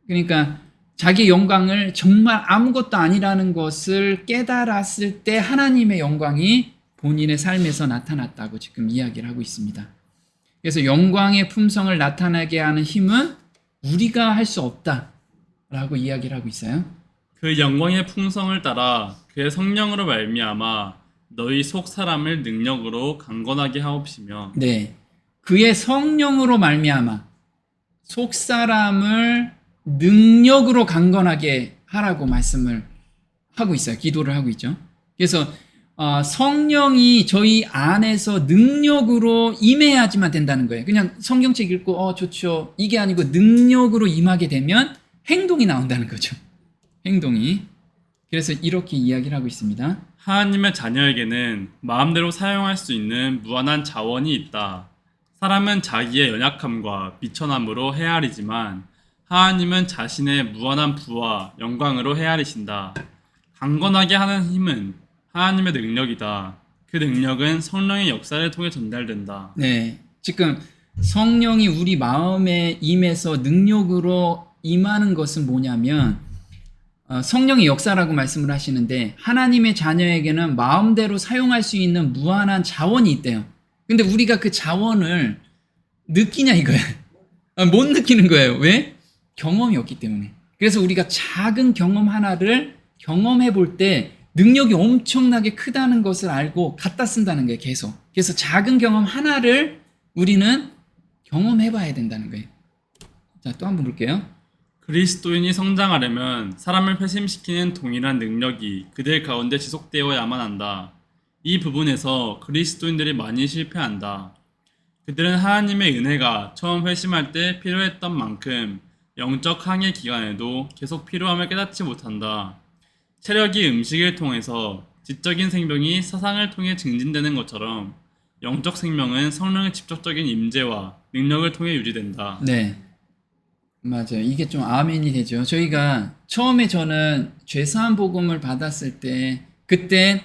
그러니까 자기 영광을 정말 아무것도 아니라는 것을 깨달았을 때 하나님의 영광이 본인의 삶에서 나타났다고 지금 이야기를 하고 있습니다. 그래서 영광의 품성을 나타나게 하는 힘은 우리가 할 수 없다라고 이야기를 하고 있어요. 그 영광의 풍성을 따라 그의 성령으로 말미암아 너희 속 사람을 능력으로 강건하게 하옵시며. 네, 그의 성령으로 말미암아 속 사람을 능력으로 강건하게 하라고 말씀을 하고 있어요. 기도를 하고 있죠. 그래서 성령이 저희 안에서 능력으로 임해야지만 된다는 거예요. 그냥 성경책 읽고 좋죠. 이게 아니고 능력으로 임하게 되면 행동이 나온다는 거죠. 행동이. 그래서 이렇게 이야기를 하고 있습니다. 하나님의 자녀에게는 마음대로 사용할 수 있는 무한한 자원이 있다. 사람은 자기의 연약함과 비천함으로 헤아리지만 하나님은 자신의 무한한 부와 영광으로 헤아리신다. 강건하게 하는 힘은 하나님의 능력이다. 그 능력은 성령의 역사를 통해 전달된다. 네, 지금 성령이 우리 마음에 임해서 능력으로 임하는 것은 뭐냐면 성령의 역사라고 말씀을 하시는데 하나님의 자녀에게는 마음대로 사용할 수 있는 무한한 자원이 있대요. 근데 우리가 그 자원을 느끼냐 이거예요. 못 느끼는 거예요. 왜? 경험이 없기 때문에. 그래서 우리가 작은 경험 하나를 경험해 볼 때 능력이 엄청나게 크다는 것을 알고 갖다 쓴다는 거예요. 계속. 그래서 작은 경험 하나를 우리는 경험해 봐야 된다는 거예요. 자, 또 한번 볼게요. 그리스도인이 성장하려면 사람을 회심시키는 동일한 능력이 그들 가운데 지속되어야만 한다. 이 부분에서 그리스도인들이 많이 실패한다. 그들은 하나님의 은혜가 처음 회심할 때 필요했던 만큼 영적 항해 기간에도 계속 필요함을 깨닫지 못한다. 체력이 음식을 통해서 지적인 생명이 사상을 통해 증진되는 것처럼 영적 생명은 성령의 직접적인 임재와 능력을 통해 유지된다. 네, 맞아요. 이게 좀 아멘이 되죠. 저희가 처음에 저는 죄사함 복음을 받았을 때 그때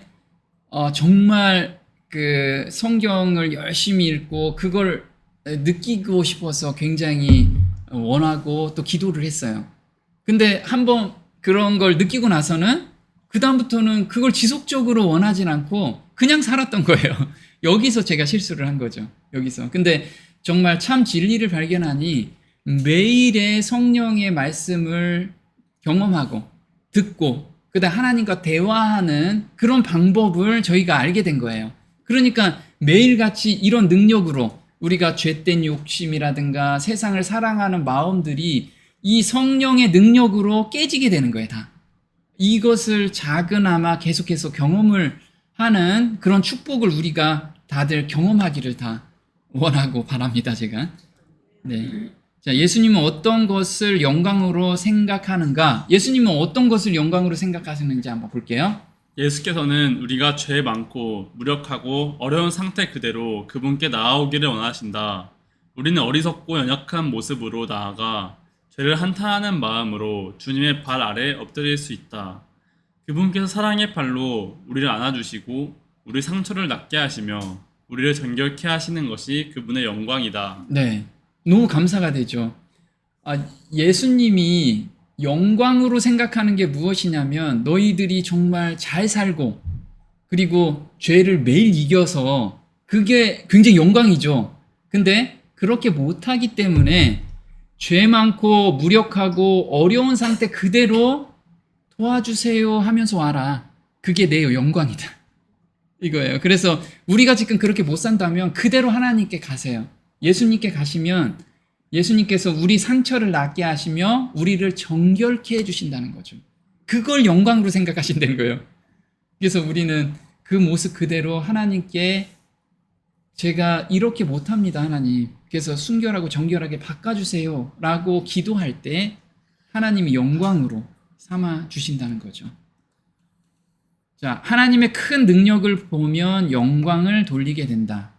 정말 그 성경을 열심히 읽고 그걸 느끼고 싶어서 굉장히 원하고 또 기도를 했어요. 근데 한번 그런 걸 느끼고 나서는 그 다음부터는 그걸 지속적으로 원하진 않고 그냥 살았던 거예요. 여기서 제가 실수를 한 거죠. 여기서. 근데 정말 참 진리를 발견하니 매일의 성령의 말씀을 경험하고 듣고 그다음 하나님과 대화하는 그런 방법을 저희가 알게 된 거예요. 그러니까 매일같이 이런 능력으로 우리가 죄된 욕심이라든가 세상을 사랑하는 마음들이 이 성령의 능력으로 깨지게 되는 거예요. 다. 이것을 작은아마 계속해서 경험을 하는 그런 축복을 우리가 다들 경험하기를 다 원하고 바랍니다. 제가. 네. 자, 예수님은 어떤 것을 영광으로 생각하는가? 예수님은 어떤 것을 영광으로 생각하시는지 한번 볼게요. 예수께서는 우리가 죄 많고 무력하고 어려운 상태 그대로 그분께 나아오기를 원하신다. 우리는 어리석고 연약한 모습으로 나아가 죄를 한탄하는 마음으로 주님의 발 아래 엎드릴 수 있다. 그분께서 사랑의 팔로 우리를 안아주시고 우리 상처를 낫게 하시며 우리를 정결케 하시는 것이 그분의 영광이다. 네. 너무 감사가 되죠. 예수님이 영광으로 생각하는 게 무엇이냐면 너희들이 정말 잘 살고 그리고 죄를 매일 이겨서 그게 굉장히 영광이죠. 근데 그렇게 못하기 때문에 죄 많고 무력하고 어려운 상태 그대로 도와주세요 하면서 와라. 그게 내 영광이다. 이거예요. 그래서 우리가 지금 그렇게 못 산다면 그대로 하나님께 가세요. 예수님께 가시면 예수님께서 우리 상처를 낫게 하시며 우리를 정결케 해주신다는 거죠. 그걸 영광으로 생각하신다는 거예요. 그래서 우리는 그 모습 그대로 하나님께 제가 이렇게 못합니다, 하나님. 그래서 순결하고 정결하게 바꿔주세요 라고 기도할 때 하나님이 영광으로 삼아 주신다는 거죠. 자, 하나님의 큰 능력을 보면 영광을 돌리게 된다.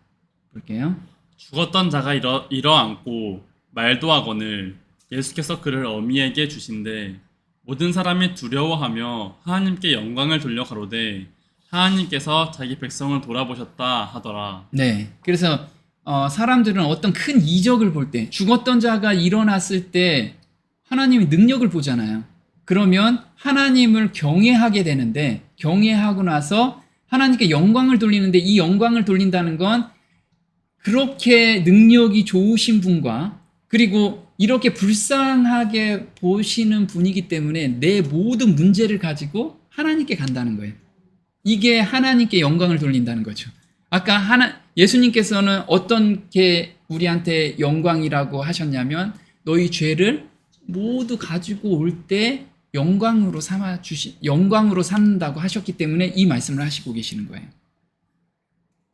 볼게요. 죽었던 자가 일어앉고 말도 하거늘 예수께서 그를 어미에게 주신대 모든 사람이 두려워하며 하나님께 영광을 돌려 가로되 하나님께서 자기 백성을 돌아보셨다 하더라. 네. 그래서 사람들은 어떤 큰 이적을 볼 때, 죽었던 자가 일어났을 때 하나님의 능력을 보잖아요. 그러면 하나님을 경외하게 되는데, 경외하고 나서 하나님께 영광을 돌리는데, 이 영광을 돌린다는 건 그렇게 능력이 좋으신 분과 그리고 이렇게 불쌍하게 보시는 분이기 때문에 내 모든 문제를 가지고 하나님께 간다는 거예요. 이게 하나님께 영광을 돌린다는 거죠. 아까 예수님께서는 어떤 게 우리한테 영광이라고 하셨냐면 너희 죄를 모두 가지고 올 때 영광으로 삼는다고 하셨기 때문에 이 말씀을 하시고 계시는 거예요.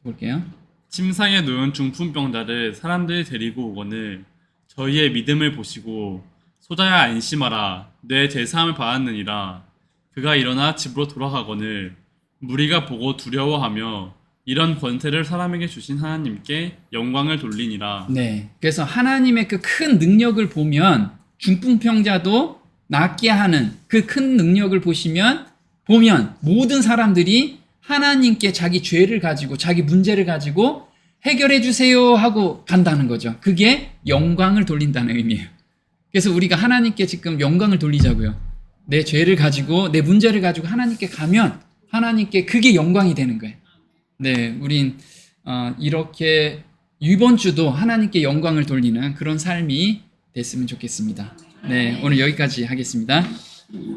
볼게요. 침상에 누운 중풍병자를 사람들이 데리고 오거늘 저희의 믿음을 보시고 소자야 안심하라 내 제사함을 받았느니라. 그가 일어나 집으로 돌아가거늘 무리가 보고 두려워하며 이런 권세를 사람에게 주신 하나님께 영광을 돌리니라. 네. 그래서 하나님의 그 큰 능력을 보면 중풍병자도 낫게 하는 그 큰 능력을 보면 모든 사람들이 하나님께 자기 죄를 가지고 자기 문제를 가지고 해결해 주세요 하고 간다는 거죠. 그게 영광을 돌린다는 의미예요. 그래서 우리가 하나님께 지금 영광을 돌리자고요. 내 죄를 가지고 내 문제를 가지고 하나님께 가면 하나님께 그게 영광이 되는 거예요. 네, 우린 이렇게 이번 주도 하나님께 영광을 돌리는 그런 삶이 됐으면 좋겠습니다. 네, 오늘 여기까지 하겠습니다.